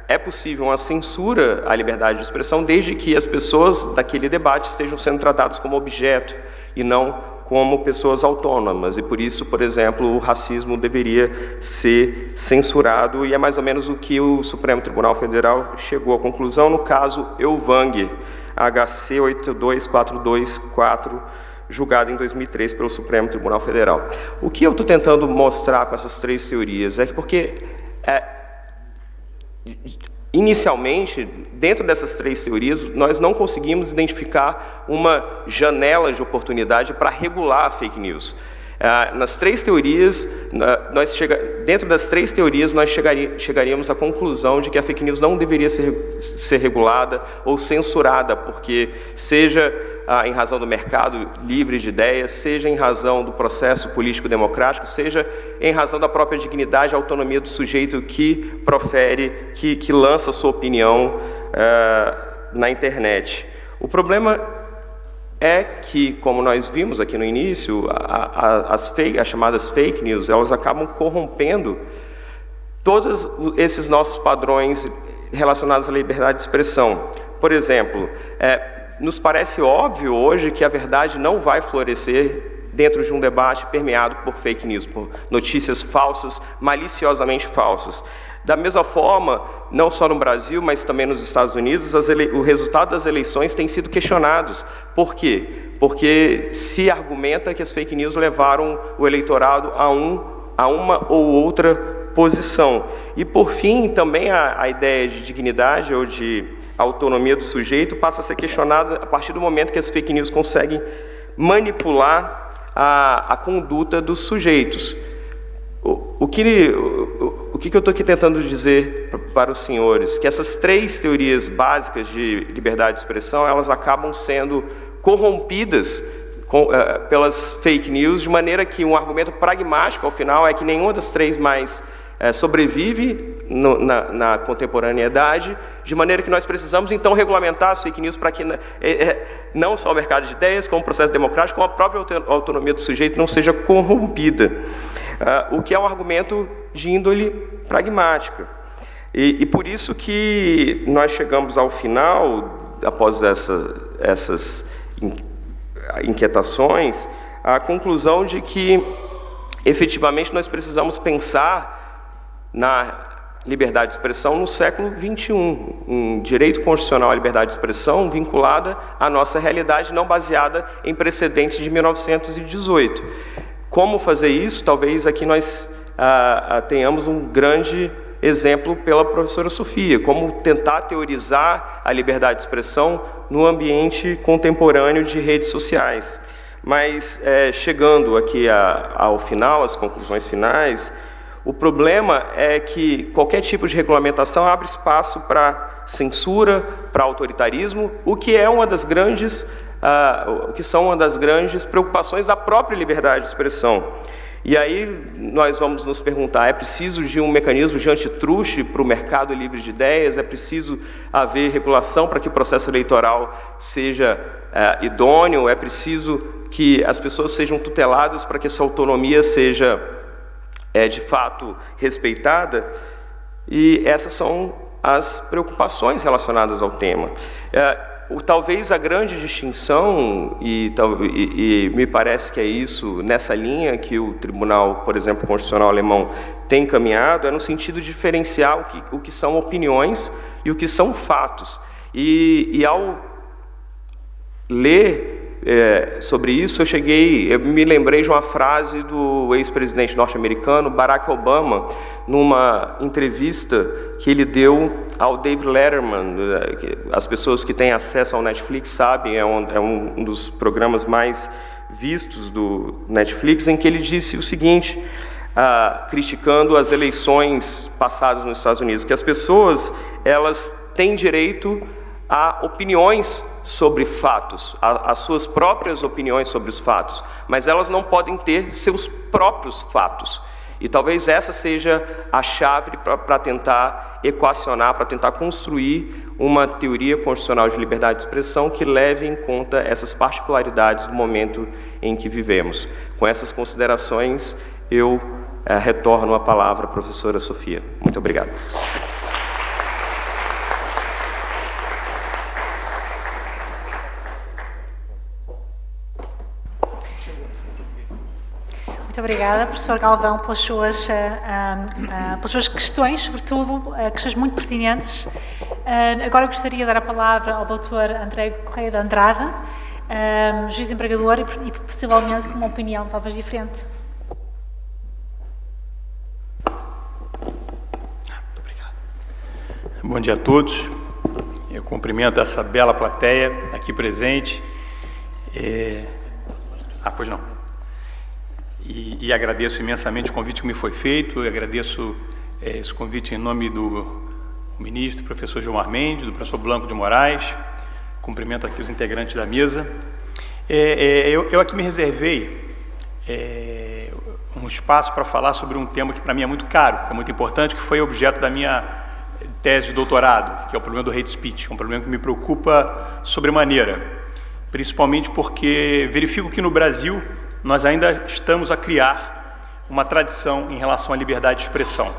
é possível uma censura à liberdade de expressão desde que as pessoas daquele debate estejam sendo tratadas como objeto e não como pessoas autônomas, e por isso, por exemplo, o racismo deveria ser censurado, e é mais ou menos o que o Supremo Tribunal Federal chegou à conclusão no caso Elvanger, HC 82424, julgado em 2003 pelo Supremo Tribunal Federal. O que eu estou tentando mostrar com essas três teorias é que inicialmente, dentro dessas três teorias, nós não conseguimos identificar uma janela de oportunidade para regular a fake news. Nas três teorias, dentro das três teorias, nós chegaríamos à conclusão de que a fake news não deveria ser regulada ou censurada, porque seja em razão do mercado livre de ideias, seja em razão do processo político-democrático, seja em razão da própria dignidade e autonomia do sujeito que profere, que lança sua opinião na internet. O problema é que, como nós vimos aqui no início, as chamadas fake news, elas acabam corrompendo todos esses nossos padrões relacionados à liberdade de expressão. Por exemplo, nos parece óbvio hoje que a verdade não vai florescer dentro de um debate permeado por fake news, por notícias falsas, maliciosamente falsas. Da mesma forma, não só no Brasil, mas também nos Estados Unidos, o resultado das eleições tem sido questionados. Por quê? Porque se argumenta que as fake news levaram o eleitorado a uma ou outra posição. E, por fim, também a ideia de dignidade ou de autonomia do sujeito passa a ser questionada a partir do momento que as fake news conseguem manipular a conduta dos sujeitos. O que eu estou aqui tentando dizer para os senhores? Que essas três teorias básicas de liberdade de expressão, elas acabam sendo corrompidas pelas fake news, de maneira que um argumento pragmático, ao final, é que nenhuma das três mais sobrevive na contemporaneidade, de maneira que nós precisamos, então, regulamentar as fake news para que não só o mercado de ideias, como o processo democrático, como a própria autonomia do sujeito não seja corrompida. O que é um argumento de índole pragmática. E por isso que nós chegamos ao final, após essas inquietações, à conclusão de que, efetivamente, nós precisamos pensar liberdade de expressão no século XXI, um direito constitucional à liberdade de expressão vinculada à nossa realidade, não baseada em precedentes de 1918. Como fazer isso? Talvez aqui nós tenhamos um grande exemplo pela professora Sofia, como tentar teorizar a liberdade de expressão no ambiente contemporâneo de redes sociais. Mas, chegando aqui ao final, às conclusões finais, o problema é que qualquer tipo de regulamentação abre espaço para censura, para autoritarismo, o que é uma das grandes, são uma das grandes preocupações da própria liberdade de expressão. E aí nós vamos nos perguntar, é preciso de um mecanismo de antitruste para o mercado livre de ideias? É preciso haver regulação para que o processo eleitoral seja idôneo? É preciso que as pessoas sejam tuteladas para que essa autonomia seja, de fato, respeitada? E essas são as preocupações relacionadas ao tema. Talvez a grande distinção, e me parece que é isso, nessa linha que o Tribunal, por exemplo, Constitucional Alemão tem caminhado, é no sentido de diferenciar o que são opiniões e o que são fatos. E ao ler sobre isso, eu me lembrei de uma frase do ex-presidente norte-americano, Barack Obama, numa entrevista que ele deu ao David Letterman. As pessoas que têm acesso ao Netflix sabem, é um dos programas mais vistos do Netflix, em que ele disse o seguinte, criticando as eleições passadas nos Estados Unidos, que as pessoas, elas têm direito a opiniões sobre fatos, as suas próprias opiniões sobre os fatos, mas elas não podem ter seus próprios fatos. E talvez essa seja a chave para tentar equacionar, para tentar construir uma teoria constitucional de liberdade de expressão que leve em conta essas particularidades do momento em que vivemos. Com essas considerações, eu retorno a palavra à professora Sofia. Muito obrigado. Muito obrigada, professor Galvão, pelas suas questões, sobretudo, questões muito pertinentes. Agora gostaria de dar a palavra ao Dr. André Correia de Andrade, juiz empregador e possivelmente com uma opinião talvez diferente. Muito obrigado. Bom dia a todos. Eu cumprimento essa bela plateia aqui presente. Pois não. E agradeço imensamente o convite que me foi feito. Eu agradeço esse convite em nome do ministro, professor Gilmar Mendes, do professor Blanco de Moraes. Cumprimento aqui os integrantes da mesa. Eu aqui me reservei um espaço para falar sobre um tema que para mim é muito caro, que é muito importante, que foi objeto da minha tese de doutorado, que é o problema do hate speech, que é um problema que me preocupa sobremaneira, principalmente porque verifico que no Brasil nós ainda estamos a criar uma tradição em relação à liberdade de expressão.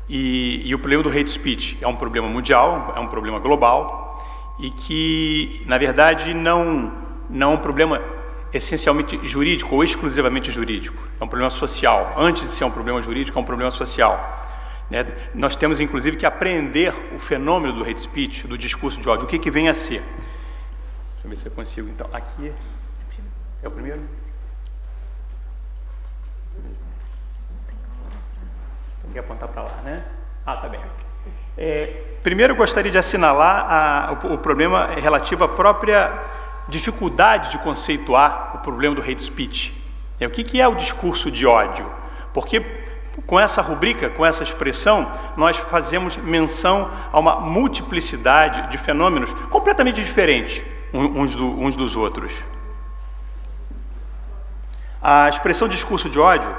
E o problema do hate speech é um problema mundial, é um problema global, e que, na verdade, não é um problema essencialmente jurídico ou exclusivamente jurídico. É um problema social. Antes de ser um problema jurídico, é um problema social. Né? Nós temos, inclusive, que aprender o fenômeno do hate speech, do discurso de ódio. O que vem a ser? Deixa eu ver se eu consigo. Então, aqui é o primeiro. Tem que apontar para lá, né? Tá bem. Primeiro, eu gostaria de assinalar o problema relativo à própria dificuldade de conceituar o problema do hate speech. O que é o discurso de ódio? Porque com essa rubrica, com essa expressão, nós fazemos menção a uma multiplicidade de fenômenos completamente diferentes uns dos outros. A expressão discurso de ódio,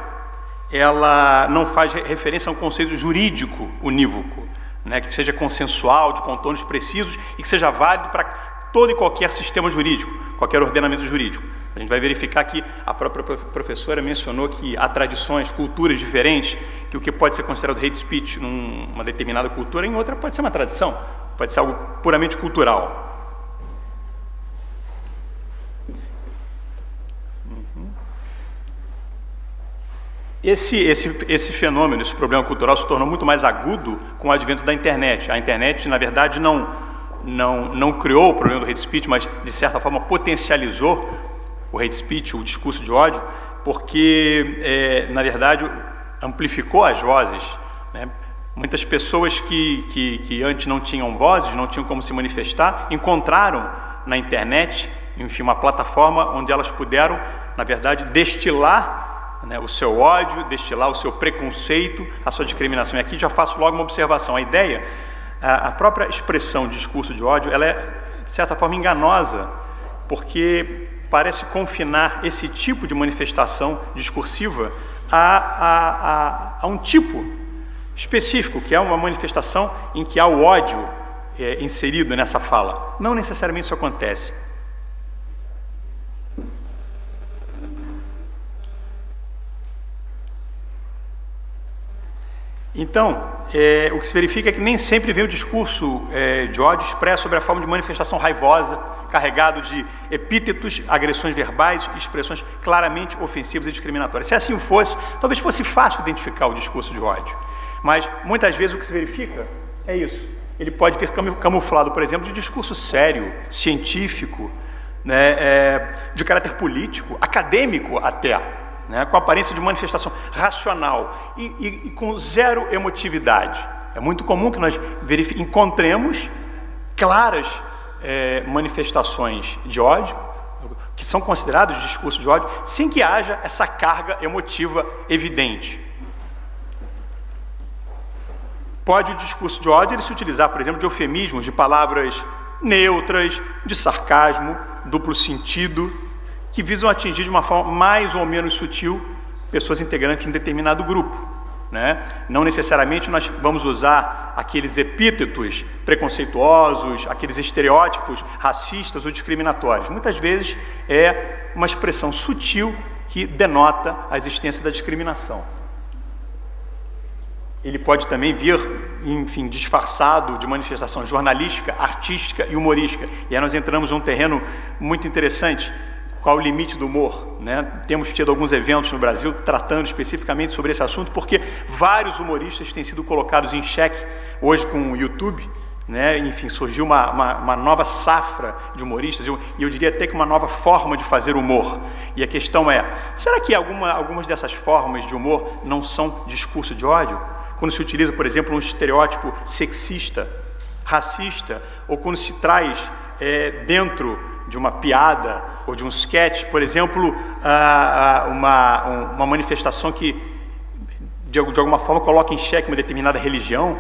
ela não faz referência a um conceito jurídico unívoco, né, que seja consensual, de contornos precisos e que seja válido para todo e qualquer sistema jurídico, qualquer ordenamento jurídico. A gente vai verificar que a própria professora mencionou que há tradições, culturas diferentes, que o que pode ser considerado hate speech numa determinada cultura, em outra pode ser uma tradição, pode ser algo puramente cultural. Esse fenômeno, esse problema cultural se tornou muito mais agudo com o advento da internet. A internet, na verdade, não criou o problema do hate speech, mas, de certa forma, potencializou o hate speech, o discurso de ódio, porque, na verdade, amplificou as vozes, né? Muitas pessoas que antes não tinham vozes, não tinham como se manifestar, encontraram na internet, enfim, uma plataforma onde elas puderam, na verdade, destilar, né, o seu ódio, destilar o seu preconceito, a sua discriminação. E aqui já faço logo uma observação. A ideia, a própria expressão discurso de ódio, ela é, de certa forma, enganosa, porque parece confinar esse tipo de manifestação discursiva a um tipo específico, que é uma manifestação em que há o ódio inserido nessa fala. Não necessariamente isso acontece. Então, o que se verifica é que nem sempre vem o discurso de ódio expresso sobre a forma de manifestação raivosa, carregado de epítetos, agressões verbais e expressões claramente ofensivas e discriminatórias. Se assim fosse, talvez fosse fácil identificar o discurso de ódio. Mas, muitas vezes, o que se verifica é isso. Ele pode vir camuflado, por exemplo, de discurso sério, científico, né, de caráter político, acadêmico até, né, com aparência de manifestação racional e com zero emotividade. É muito comum que nós encontremos claras manifestações de ódio, que são considerados discursos de ódio, sem que haja essa carga emotiva evidente. Pode o discurso de ódio ele se utilizar, por exemplo, de eufemismos, de palavras neutras, de sarcasmo, duplo sentido, que visam atingir de uma forma mais ou menos sutil pessoas integrantes de um determinado grupo, né? Não necessariamente nós vamos usar aqueles epítetos preconceituosos, aqueles estereótipos racistas ou discriminatórios. Muitas vezes é uma expressão sutil que denota a existência da discriminação. Ele pode também vir, enfim, disfarçado de manifestação jornalística, artística e humorística. E aí nós entramos num terreno muito interessante. Qual o limite do humor, né? Temos tido alguns eventos no Brasil tratando especificamente sobre esse assunto, porque vários humoristas têm sido colocados em xeque hoje com o YouTube, né? Enfim, surgiu uma nova safra de humoristas, e eu diria até que uma nova forma de fazer humor. E a questão é, será que algumas dessas formas de humor não são discurso de ódio? Quando se utiliza, por exemplo, um estereótipo sexista, racista, ou quando se traz dentro de uma piada ou de um sketch, por exemplo, uma manifestação que, de alguma forma, coloca em xeque uma determinada religião.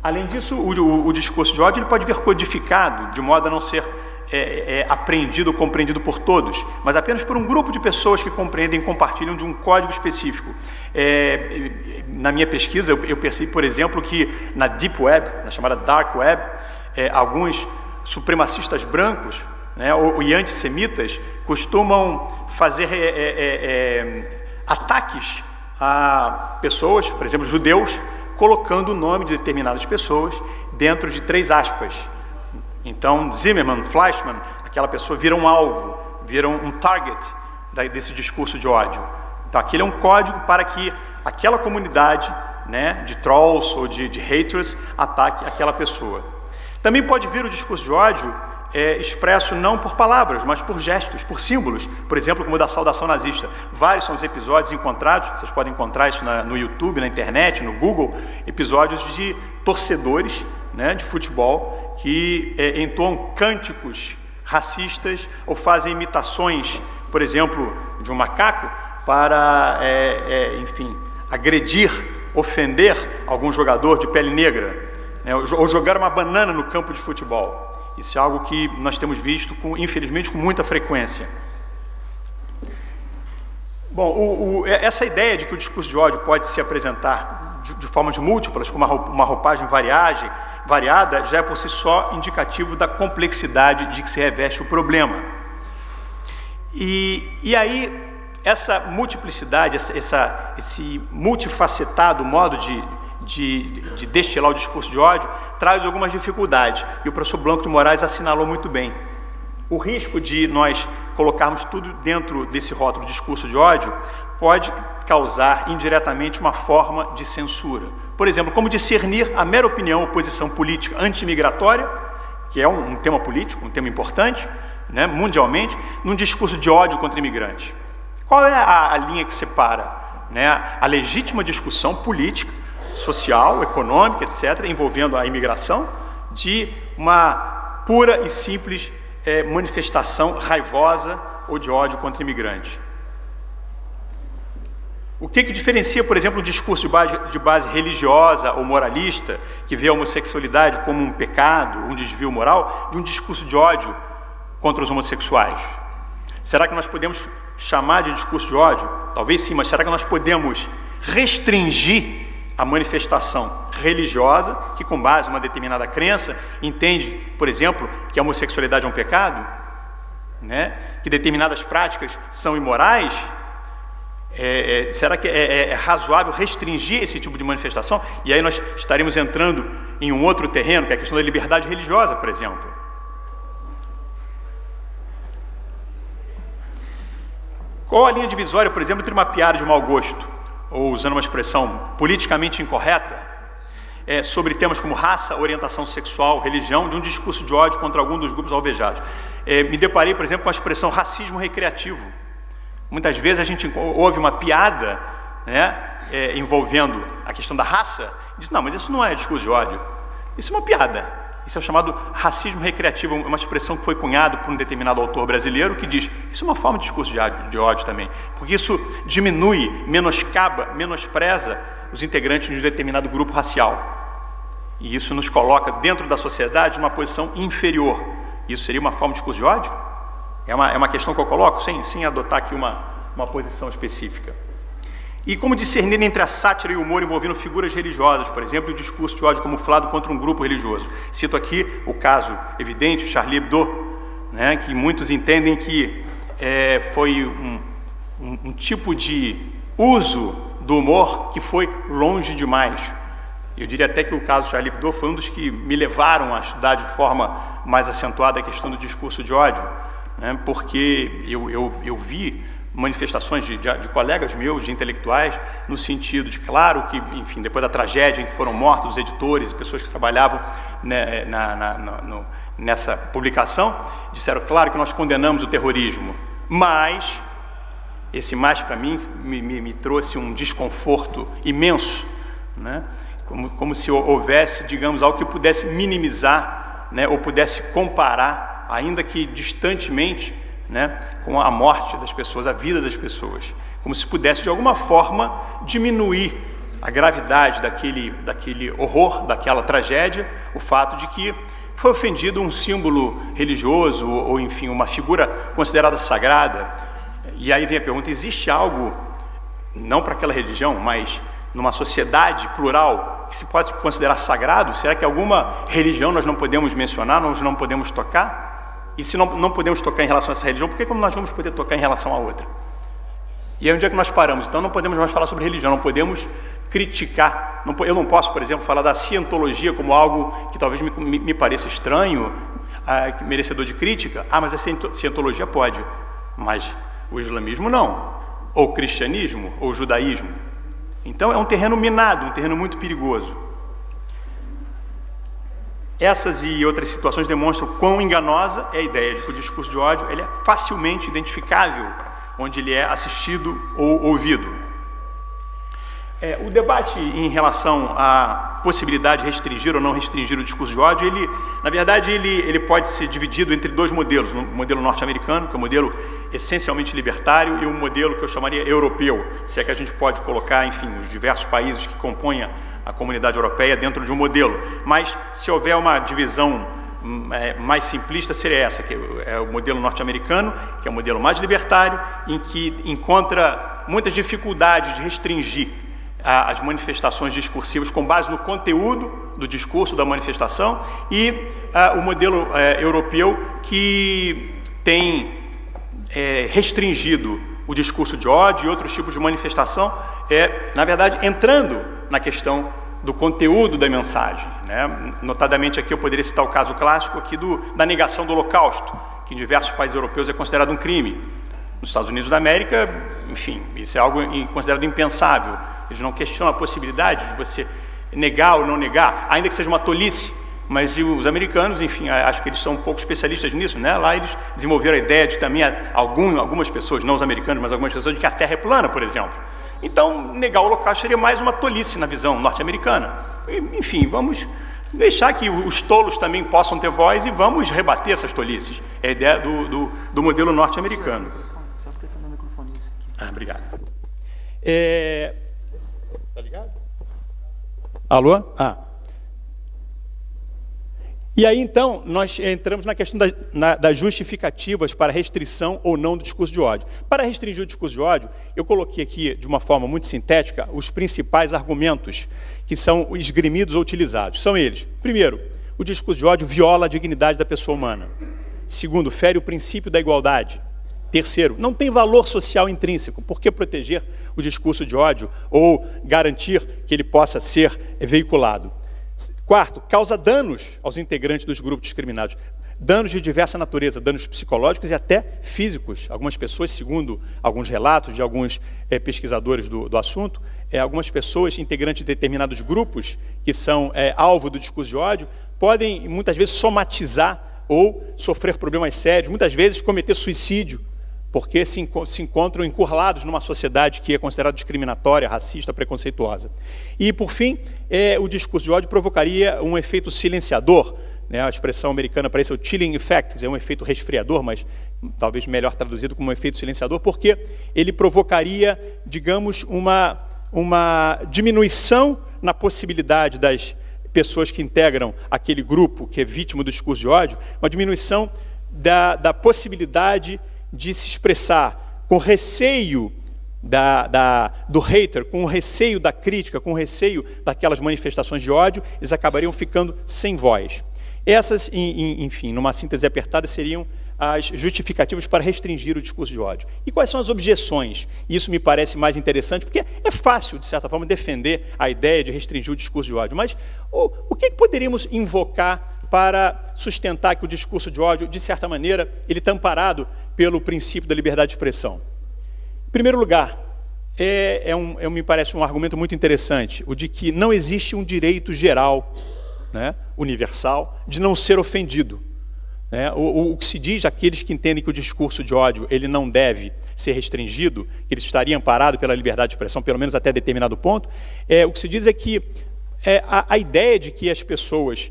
Além disso, o discurso de ódio ele pode vir codificado, de modo a não ser apreendido ou compreendido por todos, mas apenas por um grupo de pessoas que compreendem e compartilham de um código específico. Na minha pesquisa, eu percebi, por exemplo, que na Deep Web, na chamada Dark Web, alguns supremacistas brancos, né, e antissemitas costumam fazer ataques a pessoas, por exemplo, judeus, colocando o nome de determinadas pessoas dentro de 3 aspas. Então, Zimmerman, Fleischmann, aquela pessoa vira um alvo, vira um target desse discurso de ódio. Então, aquele é um código para que aquela comunidade, né, de trolls ou de haters ataque aquela pessoa. Também pode vir o discurso de ódio expresso não por palavras, mas por gestos, por símbolos. Por exemplo, como o da saudação nazista. Vários são os episódios encontrados, vocês podem encontrar isso no YouTube, na internet, no Google, episódios de torcedores, né, de futebol que entoam cânticos racistas ou fazem imitações, por exemplo, de um macaco para, enfim, agredir, ofender algum jogador de pele negra, né, ou jogar uma banana no campo de futebol. Isso é algo que nós temos visto, infelizmente, com muita frequência. Bom, essa ideia de que o discurso de ódio pode se apresentar de formas múltiplas, com uma roupagem variada, já é por si só indicativo da complexidade de que se reveste o problema. E aí, essa multiplicidade, esse multifacetado modo de destilar o discurso de ódio traz algumas dificuldades, e o professor Blanco de Moraes assinalou muito bem. O risco de nós colocarmos tudo dentro desse rótulo discurso de ódio, pode causar indiretamente uma forma de censura. Por exemplo, como discernir a mera opinião ou posição política antimigratória, que é um tema político, um tema importante, né, mundialmente, num discurso de ódio contra imigrantes. Qual é a linha que separa, né, a legítima discussão política, social, econômica, etc., envolvendo a imigração, de uma pura e simples manifestação raivosa ou de ódio contra imigrantes? O que diferencia, por exemplo, o discurso de base religiosa ou moralista, que vê a homossexualidade como um pecado, um desvio moral, de um discurso de ódio contra os homossexuais? Será que nós podemos chamar de discurso de ódio? Talvez sim, mas será que nós podemos restringir a manifestação religiosa, que com base em uma determinada crença, entende, por exemplo, que a homossexualidade é um pecado, né? Que determinadas práticas são imorais? Será que é razoável restringir esse tipo de manifestação? E aí nós estaremos entrando em um outro terreno, que é a questão da liberdade religiosa, por exemplo. Qual a linha divisória, por exemplo, entre uma piada de mau gosto, ou usando uma expressão politicamente incorreta, sobre temas como raça, orientação sexual, religião, de um discurso de ódio contra algum dos grupos alvejados? Me deparei, por exemplo, com a expressão racismo recreativo. Muitas vezes a gente ouve uma piada, né, envolvendo a questão da raça, e diz, não, mas isso não é discurso de ódio, isso é uma piada. Isso é o chamado racismo recreativo, uma expressão que foi cunhada por um determinado autor brasileiro que diz, isso é uma forma de discurso de ódio também, porque isso diminui, menoscaba, menospreza os integrantes de um determinado grupo racial. E isso nos coloca dentro da sociedade numa posição inferior. Isso seria uma forma de discurso de ódio? É uma questão que eu coloco, sem adotar aqui uma posição específica. E como discernir entre a sátira e o humor envolvendo figuras religiosas, por exemplo, e o discurso de ódio camuflado contra um grupo religioso? Cito aqui o caso evidente, Charlie Hebdo, né, que muitos entendem que foi um tipo de uso do humor que foi longe demais. Eu diria até que o caso de Charlie Hebdo foi um dos que me levaram a estudar de forma mais acentuada a questão do discurso de ódio, né, porque eu vi manifestações de colegas meus, de intelectuais, no sentido de, claro, que, enfim, depois da tragédia em que foram mortos os editores e pessoas que trabalhavam, né, nessa publicação, disseram, claro, que nós condenamos o terrorismo, mas, esse mais para mim me trouxe um desconforto imenso, né, como se houvesse, digamos, algo que pudesse minimizar, né, ou pudesse comparar, ainda que distantemente, né, com a morte das pessoas, a vida das pessoas, como se pudesse de alguma forma diminuir a gravidade daquele horror, daquela tragédia, o fato de que foi ofendido um símbolo religioso ou enfim, uma figura considerada sagrada. E aí vem a pergunta, existe algo, não para aquela religião, mas numa sociedade plural, que se pode considerar sagrado? Será que alguma religião nós não podemos mencionar, nós não podemos tocar? E se não podemos tocar em relação a essa religião, por que como nós vamos poder tocar em relação a outra? E aí onde é que nós paramos? Então não podemos mais falar sobre religião, não podemos criticar. Eu não posso, por exemplo, falar da cientologia como algo que talvez me pareça estranho, merecedor de crítica. Mas a cientologia pode, mas o islamismo não, ou o cristianismo, ou o judaísmo. Então é um terreno minado, um terreno muito perigoso. Essas e outras situações demonstram quão enganosa é a ideia de que o discurso de ódio ele é facilmente identificável onde ele é assistido ou ouvido. O debate em relação à possibilidade de restringir ou não restringir o discurso de ódio, na verdade, ele pode ser dividido entre dois modelos, o modelo norte-americano, que é um modelo essencialmente libertário, e um modelo que eu chamaria europeu, se é que a gente pode colocar, enfim, os diversos países que compõem a comunidade europeia dentro de um modelo. Mas se houver uma divisão mais simplista, seria essa, que é o modelo norte-americano, que é o modelo mais libertário, em que encontra muitas dificuldades de restringir as manifestações discursivas com base no conteúdo do discurso, da manifestação, e o modelo europeu, que tem restringido o discurso de ódio e outros tipos de manifestação, na verdade, entrando na questão do conteúdo da mensagem, né? Notadamente aqui eu poderia citar o caso clássico aqui da negação do Holocausto, que em diversos países europeus é considerado um crime. Nos Estados Unidos da América, enfim, isso é algo considerado impensável. Eles não questionam a possibilidade de você negar ou não negar, ainda que seja uma tolice. Mas os americanos, enfim, acho que eles são um pouco especialistas nisso, né? Lá eles desenvolveram a ideia de também, algumas pessoas, não os americanos, mas algumas pessoas, de que a Terra é plana, por exemplo. Então, negar o Holocausto seria mais uma tolice na visão norte-americana. Enfim, vamos deixar que os tolos também possam ter voz e vamos rebater essas tolices. É a ideia do modelo norte-americano. Obrigado. Tá ligado? Alô? E aí, então, nós entramos na questão das justificativas para restrição ou não do discurso de ódio. Para restringir o discurso de ódio, eu coloquei aqui, de uma forma muito sintética, os principais argumentos que são esgrimidos ou utilizados. São eles. Primeiro, o discurso de ódio viola a dignidade da pessoa humana. Segundo, fere o princípio da igualdade. Terceiro, não tem valor social intrínseco. Por que proteger o discurso de ódio ou garantir que ele possa ser veiculado? Quarto, causa danos aos integrantes dos grupos discriminados. Danos de diversa natureza, danos psicológicos e até físicos. Algumas pessoas, segundo alguns relatos de alguns pesquisadores do assunto, algumas pessoas integrantes de determinados grupos que são alvo do discurso de ódio podem, muitas vezes, somatizar ou sofrer problemas sérios, muitas vezes cometer suicídio, porque se encontram encurralados numa sociedade que é considerada discriminatória, racista, preconceituosa. E, por fim, o discurso de ódio provocaria um efeito silenciador, né? A expressão americana para isso é o chilling effect, é um efeito resfriador, mas talvez melhor traduzido como um efeito silenciador, porque ele provocaria, digamos, uma diminuição na possibilidade das pessoas que integram aquele grupo que é vítima do discurso de ódio, uma diminuição da possibilidade de se expressar com receio do hater, com receio da crítica, com receio daquelas manifestações de ódio, eles acabariam ficando sem voz. Essas, enfim, numa síntese apertada, seriam as justificativas para restringir o discurso de ódio. E quais são as objeções? Isso me parece mais interessante, porque é fácil, de certa forma, defender a ideia de restringir o discurso de ódio, mas o que poderíamos invocar para sustentar que o discurso de ódio, de certa maneira, ele está amparado pelo princípio da liberdade de expressão? Em primeiro lugar, me parece um argumento muito interessante, o de que não existe um direito geral, né, universal, de não ser ofendido. Né? O que se diz, aqueles que entendem que o discurso de ódio ele não deve ser restringido, que ele estaria amparado pela liberdade de expressão, pelo menos até determinado ponto, o que se diz é que a ideia de que as pessoas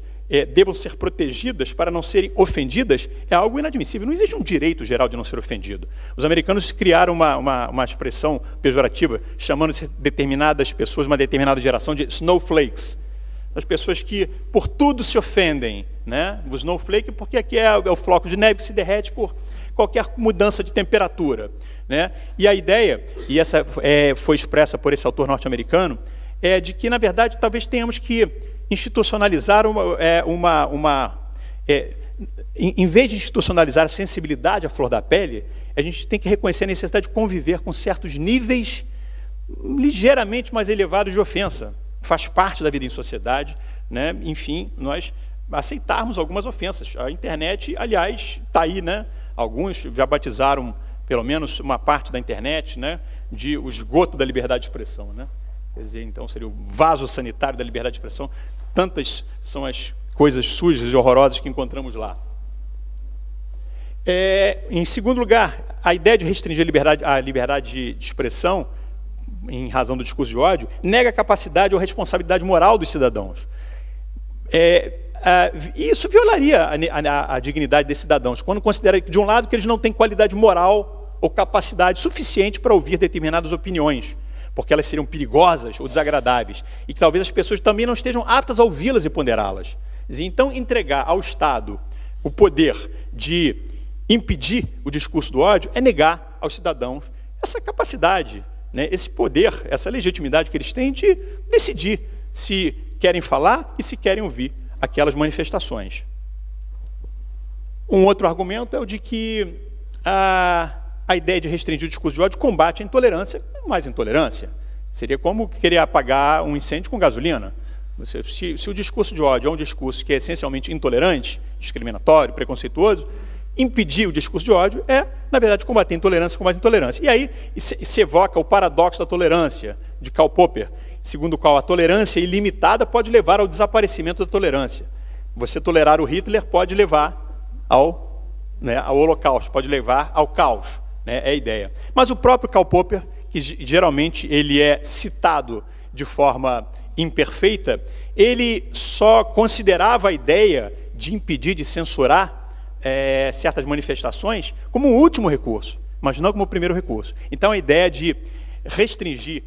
devam ser protegidas para não serem ofendidas é algo inadmissível. Não existe um direito geral de não ser ofendido. Os americanos criaram uma expressão pejorativa, chamando determinadas pessoas, uma determinada geração, de snowflakes. As pessoas que por tudo se ofendem, né? O snowflake, porque aqui é o floco de neve que se derrete por qualquer mudança de temperatura, né? E a ideia, e essa foi expressa por esse autor norte-americano, é de que, na verdade, talvez tenhamos que institucionalizar em vez de institucionalizar a sensibilidade à flor da pele, a gente tem que reconhecer a necessidade de conviver com certos níveis ligeiramente mais elevados de ofensa. Faz parte da vida em sociedade, né? Enfim, nós aceitarmos algumas ofensas. A internet, aliás, está aí, né? Alguns já batizaram, pelo menos uma parte da internet, né, de o esgoto da liberdade de expressão, né? Quer dizer, então, seria o vaso sanitário da liberdade de expressão. Tantas são as coisas sujas e horrorosas que encontramos lá. Em segundo lugar, a ideia de restringir a liberdade de expressão, em razão do discurso de ódio, nega a capacidade ou responsabilidade moral dos cidadãos. Isso violaria a dignidade desses cidadãos, quando considera, de um lado, que eles não têm qualidade moral ou capacidade suficiente para ouvir determinadas opiniões, porque elas seriam perigosas ou desagradáveis, e que talvez as pessoas também não estejam aptas a ouvi-las e ponderá-las. Então, entregar ao Estado o poder de impedir o discurso do ódio é negar aos cidadãos essa capacidade, né, esse poder, essa legitimidade que eles têm de decidir se querem falar e se querem ouvir aquelas manifestações. Um outro argumento é o de que a ideia de restringir o discurso de ódio combate a intolerância com mais intolerância. Seria como querer apagar um incêndio com gasolina. Se o discurso de ódio é um discurso que é essencialmente intolerante, discriminatório, preconceituoso, Impedir o discurso de ódio é, na verdade, combater a intolerância com mais intolerância. E aí se evoca o paradoxo da tolerância, de Karl Popper, segundo o qual a tolerância ilimitada pode levar ao desaparecimento da tolerância. Você tolerar o Hitler pode levar ao holocausto, pode levar ao caos, né? É a ideia. Mas o próprio Karl Popper, que geralmente ele é citado de forma imperfeita, ele só considerava a ideia de impedir, de censurar certas manifestações como um último recurso, mas não como o primeiro recurso. Então a ideia de restringir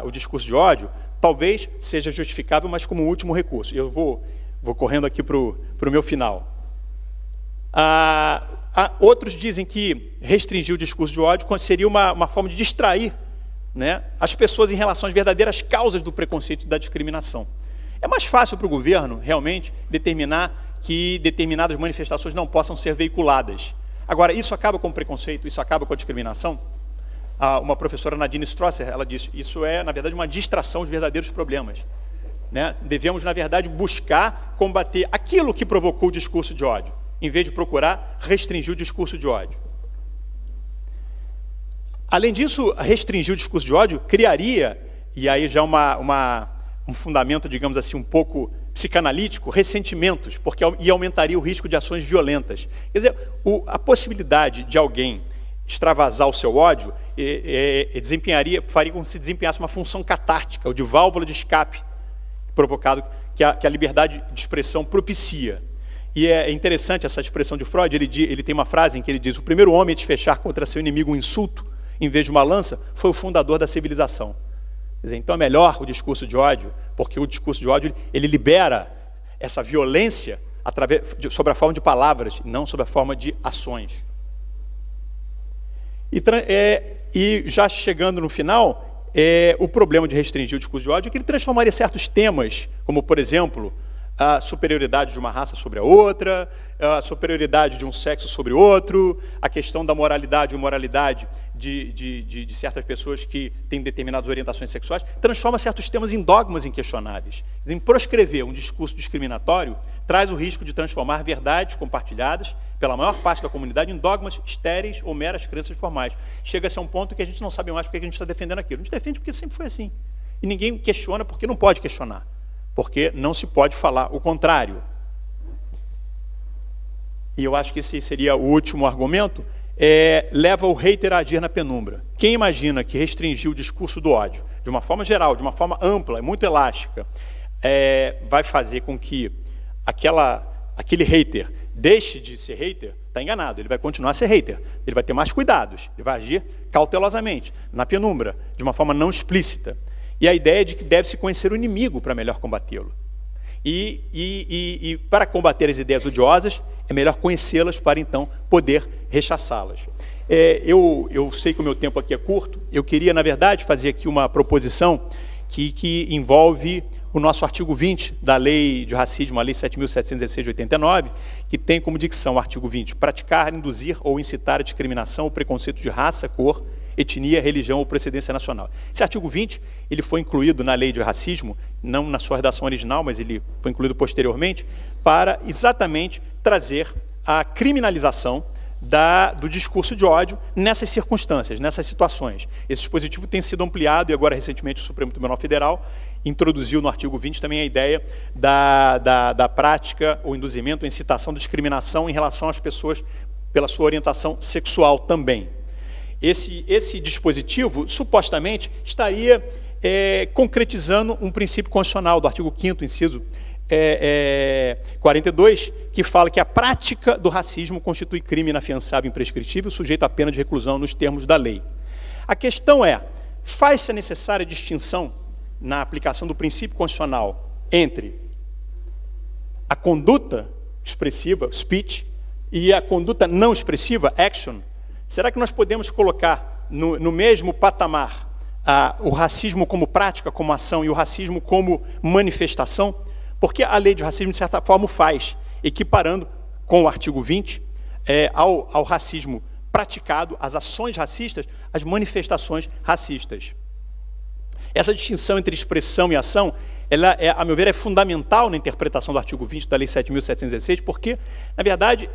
o discurso de ódio talvez seja justificável, mas como um último recurso. Eu vou correndo aqui para o meu final. Outros dizem que restringir o discurso de ódio seria uma forma de distrair, né, as pessoas em relação às verdadeiras causas do preconceito e da discriminação. É mais fácil para o governo, realmente, determinar que determinadas manifestações não possam ser veiculadas. Agora, isso acaba com o preconceito, isso acaba com a discriminação? Uma professora, Nadine Strosser, ela disse, isso é, na verdade, uma distração dos verdadeiros problemas, né? Devemos, na verdade, buscar combater aquilo que provocou o discurso de ódio, em vez de procurar restringir o discurso de ódio. Além disso, restringir o discurso de ódio criaria, e aí já um fundamento, digamos assim, um pouco psicanalítico, ressentimentos, porque aumentaria o risco de ações violentas. Quer dizer, a possibilidade de alguém extravasar o seu ódio faria com que se desempenhasse uma função catártica, ou de válvula de escape, provocado que a liberdade de expressão propicia. E é interessante essa expressão de Freud, ele tem uma frase em que ele diz: o primeiro homem a desfechar contra seu inimigo um insulto, em vez de uma lança, foi o fundador da civilização. Quer dizer, então é melhor o discurso de ódio, porque o discurso de ódio ele libera essa violência sob a forma de palavras, não sob a forma de ações. E já chegando no final, o problema de restringir o discurso de ódio é que ele transformaria certos temas, como, por exemplo, a superioridade de uma raça sobre a outra, a superioridade de um sexo sobre outro, a questão da moralidade e imoralidade de certas pessoas que têm determinadas orientações sexuais, transforma certos temas em dogmas inquestionáveis. Em proscrever um discurso discriminatório traz o risco de transformar verdades compartilhadas pela maior parte da comunidade em dogmas estéreis ou meras crenças formais. Chega-se a um ponto que a gente não sabe mais porque a gente está defendendo aquilo. A gente defende porque sempre foi assim. E ninguém questiona porque não pode questionar. Porque não se pode falar o contrário. E eu acho que esse seria o último argumento, leva o hater a agir na penumbra. Quem imagina que restringir o discurso do ódio, de uma forma geral, de uma forma ampla, muito elástica, vai fazer com que aquele hater deixe de ser hater, está enganado, ele vai continuar a ser hater, ele vai ter mais cuidados, ele vai agir cautelosamente, na penumbra, de uma forma não explícita. E a ideia é de que deve-se conhecer o inimigo para melhor combatê-lo. E para combater as ideias odiosas, é melhor conhecê-las para, então, poder rechaçá-las. Eu sei que o meu tempo aqui é curto, eu queria, na verdade, fazer aqui uma proposição que envolve o nosso artigo 20 da Lei de Racismo, a Lei 7.716 de 89, que tem como dicção o artigo 20, praticar, induzir ou incitar a discriminação ou preconceito de raça, cor, etnia, religião ou procedência nacional. Esse artigo 20 ele foi incluído na Lei de Racismo, não na sua redação original, mas ele foi incluído posteriormente, para exatamente trazer a criminalização do discurso de ódio nessas circunstâncias, nessas situações. Esse dispositivo tem sido ampliado e agora, recentemente, o Supremo Tribunal Federal introduziu no artigo 20 também a ideia da prática, ou induzimento, ou incitação de discriminação em relação às pessoas pela sua orientação sexual também. Esse dispositivo, supostamente, estaria concretizando um princípio constitucional do artigo 5º, inciso 42, que fala que a prática do racismo constitui crime inafiançável e imprescritível, sujeito à pena de reclusão nos termos da lei. A questão faz-se a necessária distinção na aplicação do princípio constitucional entre a conduta expressiva, speech, e a conduta não expressiva, action? Será que nós podemos colocar no mesmo patamar o racismo como prática, como ação, e o racismo como manifestação? Porque a lei de racismo, de certa forma, o faz, equiparando com o artigo 20 ao racismo praticado, as ações racistas, as manifestações racistas. Essa distinção entre expressão e ação ela, a meu ver, é fundamental na interpretação do artigo 20 da Lei 7.716, porque, na verdade,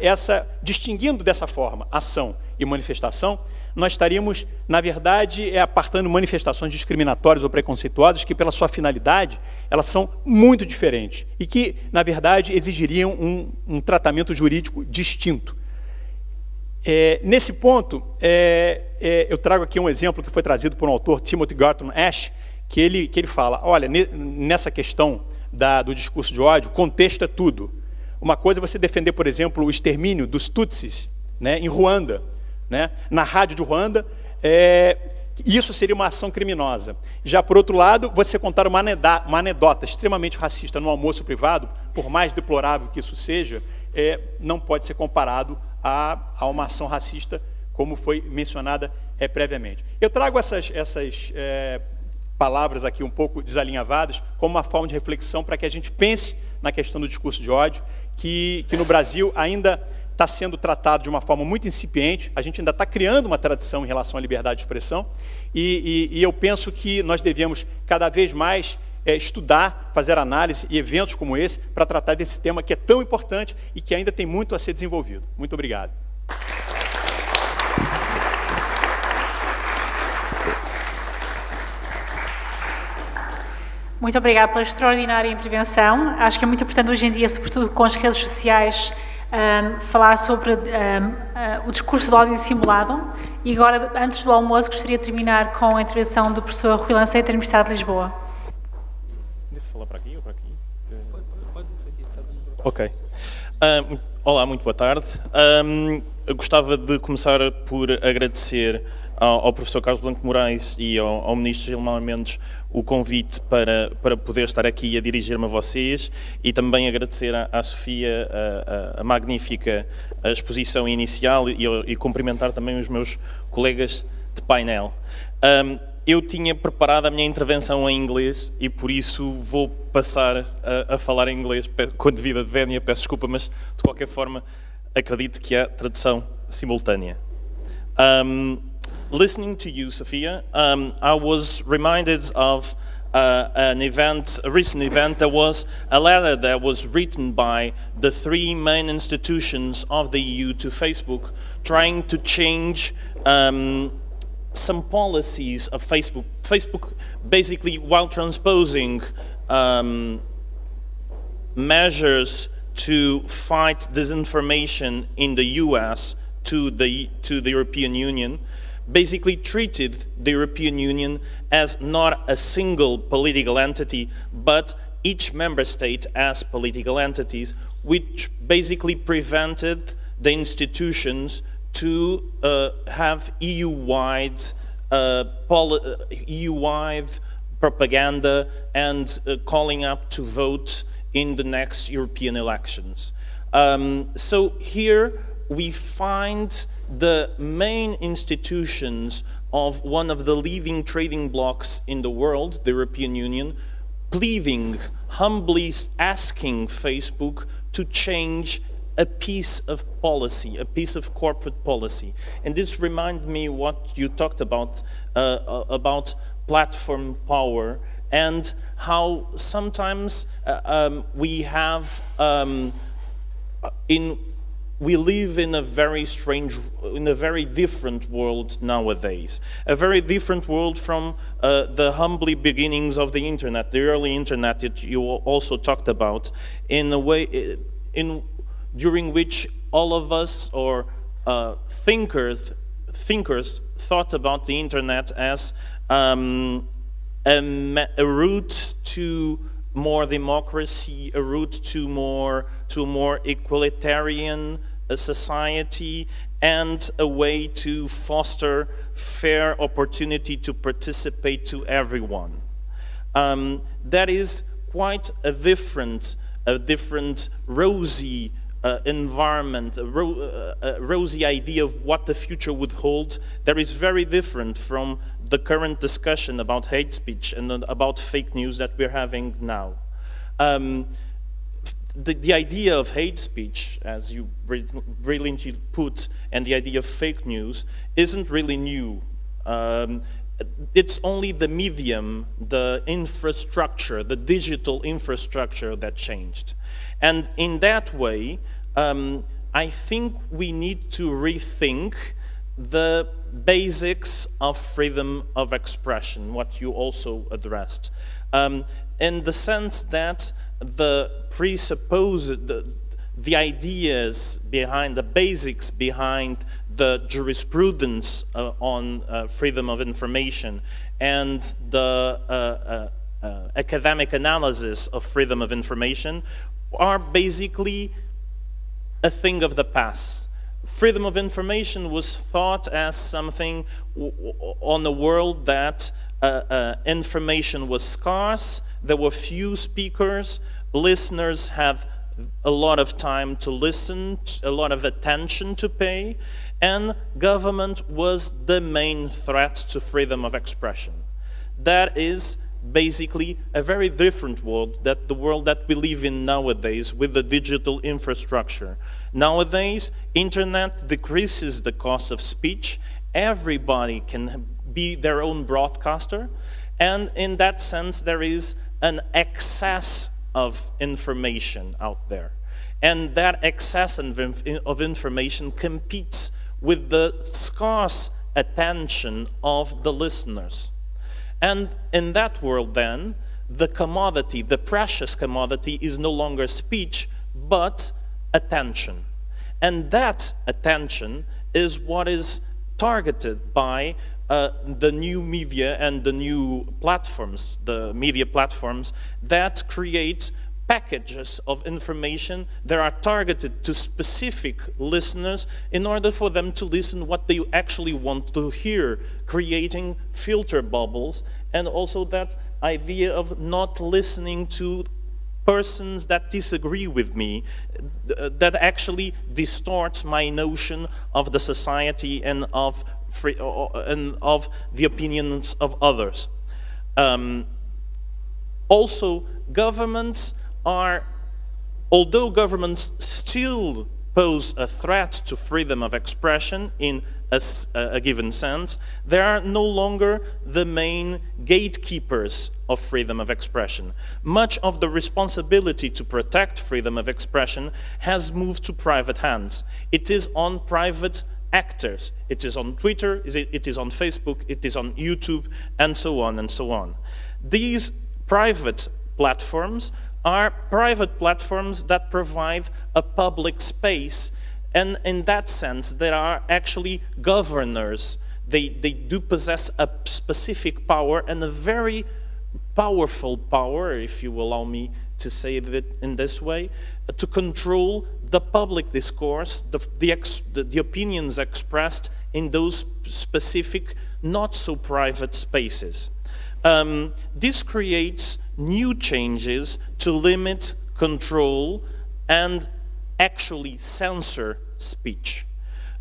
distinguindo dessa forma ação e manifestação, nós estaríamos, na verdade, apartando manifestações discriminatórias ou preconceituosas que, pela sua finalidade, elas são muito diferentes e que, na verdade, exigiriam um tratamento jurídico distinto. Nesse ponto, eu trago aqui um exemplo que foi trazido por um autor, Timothy Garton Ash, que ele fala, olha, nessa questão do discurso de ódio, contexto é tudo. Uma coisa é você defender, por exemplo, o extermínio dos Tutsis, né, em Ruanda, né, na rádio de Ruanda, isso seria uma ação criminosa. Já, por outro lado, você contar uma anedota extremamente racista no almoço privado, por mais deplorável que isso seja, não pode ser comparado a uma ação racista, como foi mencionada previamente. Eu trago essas palavras aqui um pouco desalinhavadas como uma forma de reflexão para que a gente pense na questão do discurso de ódio, que no Brasil ainda está sendo tratado de uma forma muito incipiente, a gente ainda está criando uma tradição em relação à liberdade de expressão, e eu penso que nós devemos cada vez mais estudar, fazer análise e eventos como esse para tratar desse tema que é tão importante e que ainda tem muito a ser desenvolvido. Muito obrigado. Muito obrigada pela extraordinária intervenção. Acho que é muito importante hoje em dia, sobretudo com as redes sociais, falar sobre o discurso de ódio dissimulado. E agora, antes do almoço, gostaria de terminar com a intervenção do professor Rui Lanceiro da Universidade de Lisboa. Devo falar para aqui ou para aqui? Pode ser aqui. Ok. Olá, muito boa tarde. Eu gostava de começar por agradecer ao professor Carlos Blanco Moraes e ao ministro Gilmar Mendes o convite para poder estar aqui a dirigir-me a vocês, e também agradecer à Sofia a magnífica exposição inicial e cumprimentar também os meus colegas de painel. Eu tinha preparado a minha intervenção em inglês e por isso vou passar a falar em inglês com a devida vénia, peço desculpa, mas de qualquer forma acredito que há tradução simultânea. Listening to you, Sophia, I was reminded of a recent event. There was a letter that was written by the three main institutions of the EU to Facebook, trying to change some policies of Facebook. Facebook, basically, while transposing measures to fight disinformation in the US to the European Union, basically treated the European Union as not a single political entity, but each member state as political entities, which basically prevented the institutions to have EU-wide propaganda and calling up to vote in the next European elections. So here we find the main institutions of one of the leading trading blocs in the world, the European Union, pleading, humbly asking Facebook to change a piece of policy, a piece of corporate policy. And this reminds me what you talked about platform power and how sometimes we live in a very different world nowadays. A very different world from the humbly beginnings of the internet, the early internet that you also talked about, in a way, during which all of us, or thinkers thought about the internet as a route to more democracy, a route to a more equalitarian society, and a way to foster fair opportunity to participate to everyone. That is quite a different rosy environment, a rosy idea of what the future would hold. That is very different from the current discussion about hate speech and about fake news that we're having now. The idea of hate speech, as you brilliantly put, and the idea of fake news isn't really new. it's only the medium, the infrastructure, the digital infrastructure that changed. And in that way, I think we need to rethink the basics of freedom of expression, what you also addressed, in the sense that the presupposed, the ideas behind, the basics behind the jurisprudence on freedom of information and the academic analysis of freedom of information are basically a thing of the past. Freedom of information was thought as something on a world that information was scarce, there were few speakers, listeners had a lot of time to listen, a lot of attention to pay, and government was the main threat to freedom of expression. That is basically a very different world, that the world that we live in nowadays with the digital infrastructure. Nowadays, internet decreases the cost of speech. Everybody can be their own broadcaster, and in that sense there is an excess of information out there. And that excess of information competes with the scarce attention of the listeners. And in that world then, the commodity, the precious commodity, is no longer speech, but attention. And that attention is what is targeted by the new media and the new platforms, the media platforms that create packages of information that are targeted to specific listeners in order for them to listen what they actually want to hear, creating filter bubbles, and also that idea of not listening to persons that disagree with me, that actually distorts my notion of the society and of the opinions of others. Also, governments are, although governments still pose a threat to freedom of expression in a given sense, they are no longer the main gatekeepers of freedom of expression. Much of the responsibility to protect freedom of expression has moved to private hands. It is on private actors. It is on Twitter, it is on Facebook, it is on YouTube, and so on and so on. These private platforms are private platforms that provide a public space, and in that sense they are actually governors. They do possess a specific power, and a very powerful power, if you will allow me to say it in this way, to control the public discourse, the opinions expressed in those specific, not so private spaces. This creates new changes to limit, control, and actually censor speech.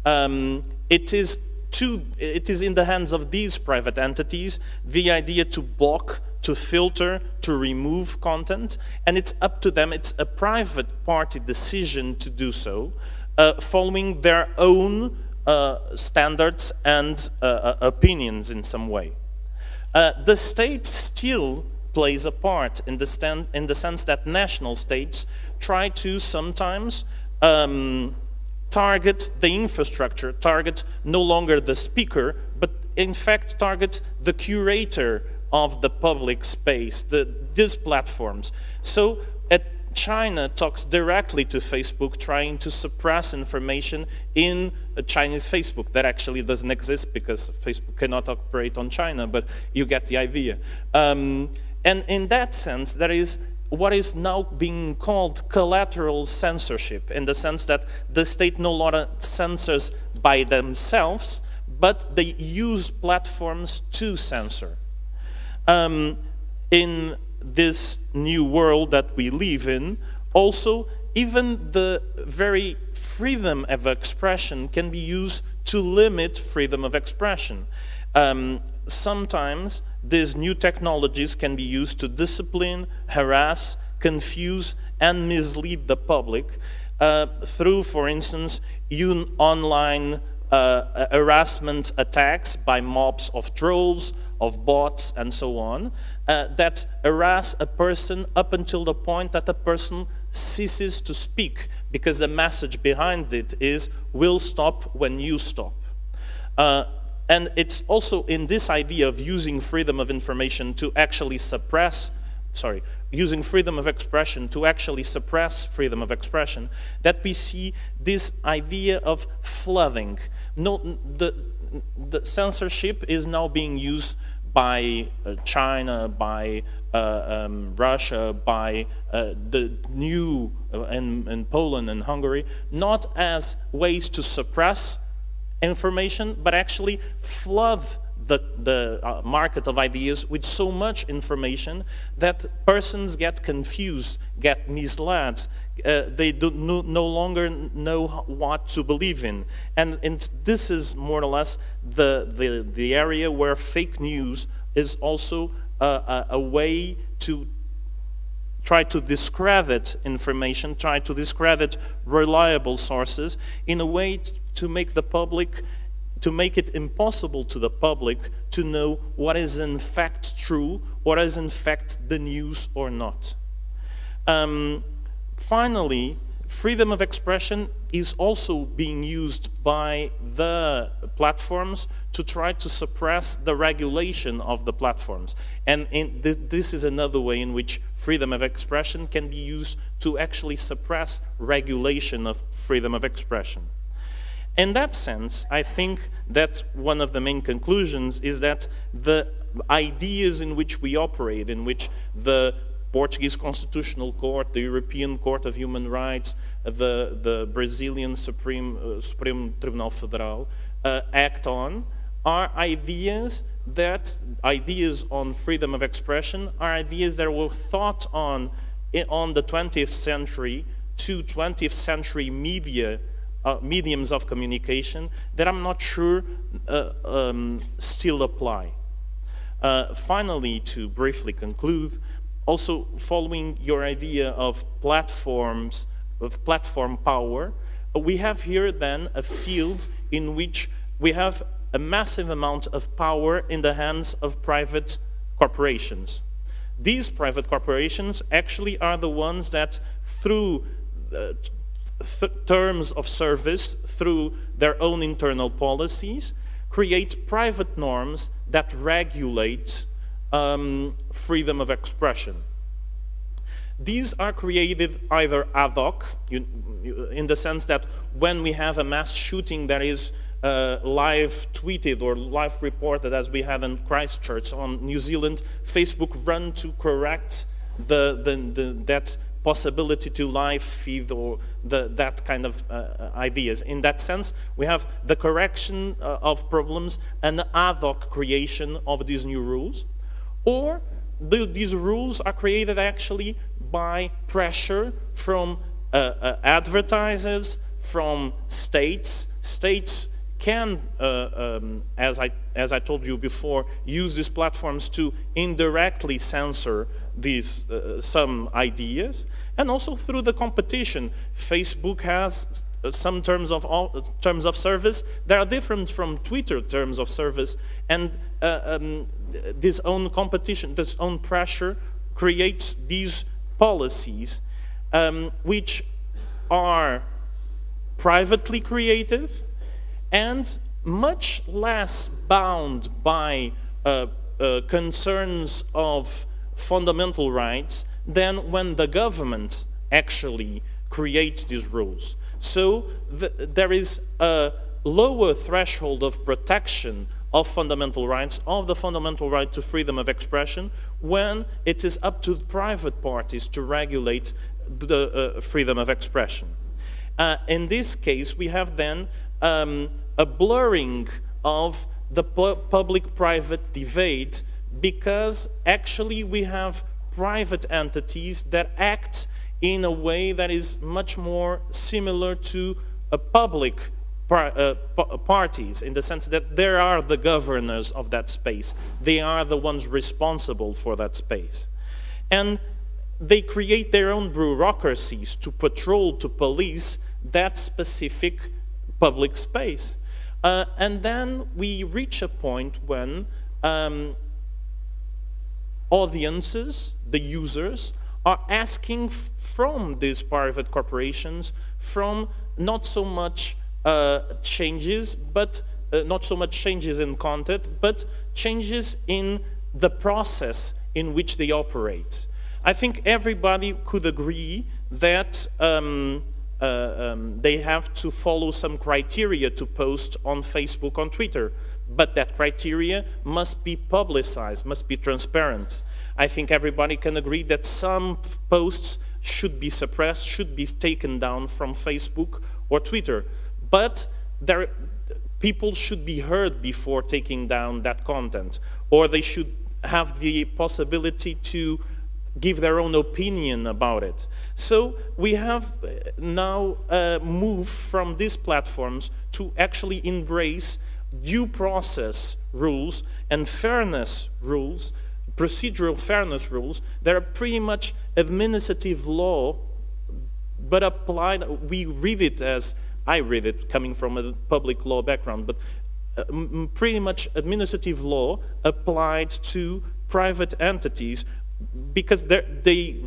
It is in the hands of these private entities the idea to block, to filter, to remove content, and it's up to them. It's a private party decision to do so, following their own standards and opinions in some way. The state still plays a part in the sense that national states try to sometimes target the infrastructure, target no longer the speaker, but in fact target the curator of the public space, these platforms. So China talks directly to Facebook, trying to suppress information in a Chinese Facebook that actually doesn't exist because Facebook cannot operate on China, but you get the idea. And in that sense, there is what is now being called collateral censorship, in the sense that the state no longer censors by themselves, but they use platforms to censor. In this new world that we live in, also, even the very freedom of expression can be used to limit freedom of expression. Sometimes these new technologies can be used to discipline, harass, confuse, and mislead the public through, for instance, online harassment attacks by mobs of trolls, of bots, and so on, that harass a person up until the point that the person ceases to speak, because the message behind it is, "We'll stop when you stop." And it's also in this idea of using freedom of information to actually suppress, using freedom of expression to actually suppress freedom of expression, that we see this idea of flooding. No, the censorship is now being used by China, by Russia, by the new, in Poland and Hungary, not as ways to suppress information, but actually flood the market of ideas with so much information that persons get confused, get misled. They no longer know what to believe in. And this is more or less the area where fake news is also a way to try to discredit information, try to discredit reliable sources in a way to make the public, to make it impossible to the public to know what is in fact true, what is in fact the news or not. Finally, freedom of expression is also being used by the platforms to try to suppress the regulation of the platforms. And this is another way in which freedom of expression can be used to actually suppress regulation of freedom of expression. In that sense, I think that one of the main conclusions is that the ideas in which we operate, in which the Portuguese Constitutional Court, the European Court of Human Rights, the Brazilian Supreme Tribunal Federal act on, are ideas on freedom of expression, are ideas that were thought on the 20th century to 20th century mediums of communication that I'm not sure still apply. Finally, to briefly conclude, also following your idea of platforms, of platform power, we have here then a field in which we have a massive amount of power in the hands of private corporations. These private corporations actually are the ones that through terms of service, through their own internal policies, create private norms that regulate freedom of expression. These are created either ad hoc, in the sense that when we have a mass shooting that is live tweeted or live reported, as we had in Christchurch on New Zealand, Facebook run to correct that possibility to live feed or that kind of ideas. In that sense, we have the correction of problems and the ad hoc creation of these new rules. Or these rules are created actually by pressure from advertisers, from states. States can, as I told you before, use these platforms to indirectly censor these some ideas, and also through the competition. Facebook has some terms of service that are different from Twitter terms of service, and this own competition, this own pressure creates these policies which are privately created and much less bound by concerns of fundamental rights than when the government actually creates these rules. So there is a lower threshold of protection of fundamental rights, of the fundamental right to freedom of expression, when it is up to private parties to regulate the freedom of expression. In this case, we have then a blurring of the public-private debate, because actually we have private entities that act in a way that is much more similar to a public parties, in the sense that they are the governors of that space. They are the ones responsible for that space. And they create their own bureaucracies to patrol, to police that specific public space. And then we reach a point when audiences, the users, are asking from these private corporations from not so much changes, but not so much changes in content, but changes in the process in which they operate. I think everybody could agree that they have to follow some criteria to post on Facebook, on Twitter, but that criteria must be publicized, must be transparent. I think everybody can agree that some posts should be suppressed, should be taken down from Facebook or Twitter, but people should be heard before taking down that content, or they should have the possibility to give their own opinion about it. So we have now moved from these platforms to actually embrace due process rules and fairness rules, procedural fairness rules that are pretty much administrative law, but applied, we read it as, I read it coming from a public law background, but pretty much administrative law applied to private entities, because they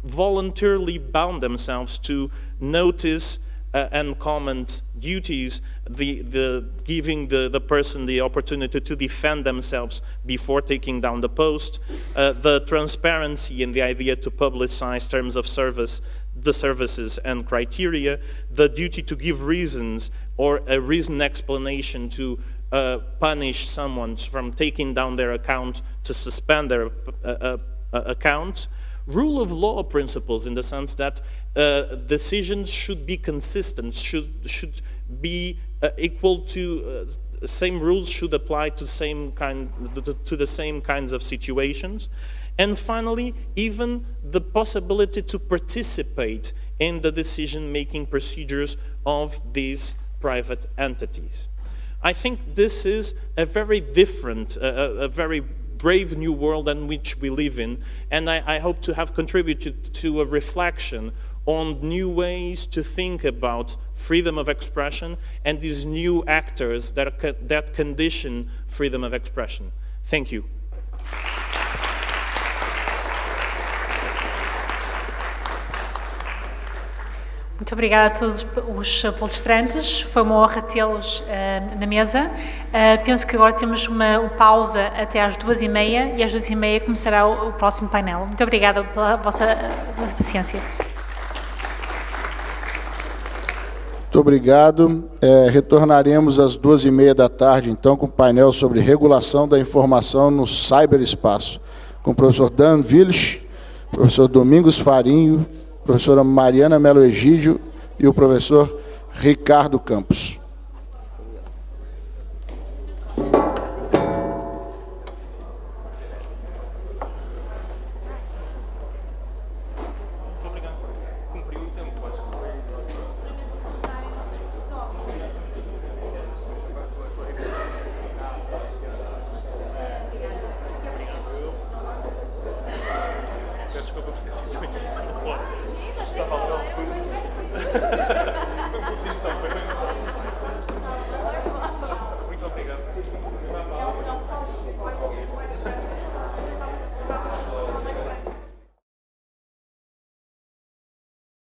voluntarily bound themselves to notice and comment duties, giving the person the opportunity to defend themselves before taking down the post, the transparency and the idea to publicize terms of service, the services and criteria, the duty to give reasons or a reasoned explanation to punish someone from taking down their account, to suspend their account. Rule of law principles, in the sense that decisions should be consistent, should be equal to same rules should apply to the same kinds of situations. And finally, even the possibility to participate in the decision-making procedures of these private entities. I think this is a very different, a very brave new world in which we live in, and I hope to have contributed to a reflection on new ways to think about freedom of expression and these new actors that condition freedom of expression. Thank you. Muito obrigada a todos os palestrantes, foi uma honra tê-los na mesa. Penso que agora temos uma pausa até às 2h30 e às 2h30 começará o próximo painel. Muito obrigada pela vossa paciência. Muito obrigado. Retornaremos às 2h30 da tarde, então, com o painel sobre regulação da informação no cyberespaço, com o professor Dan Wilsch, professor Domingos Farinho, professora Mariana Melo Egídio e o professor Ricardo Campos. Ha ha ha.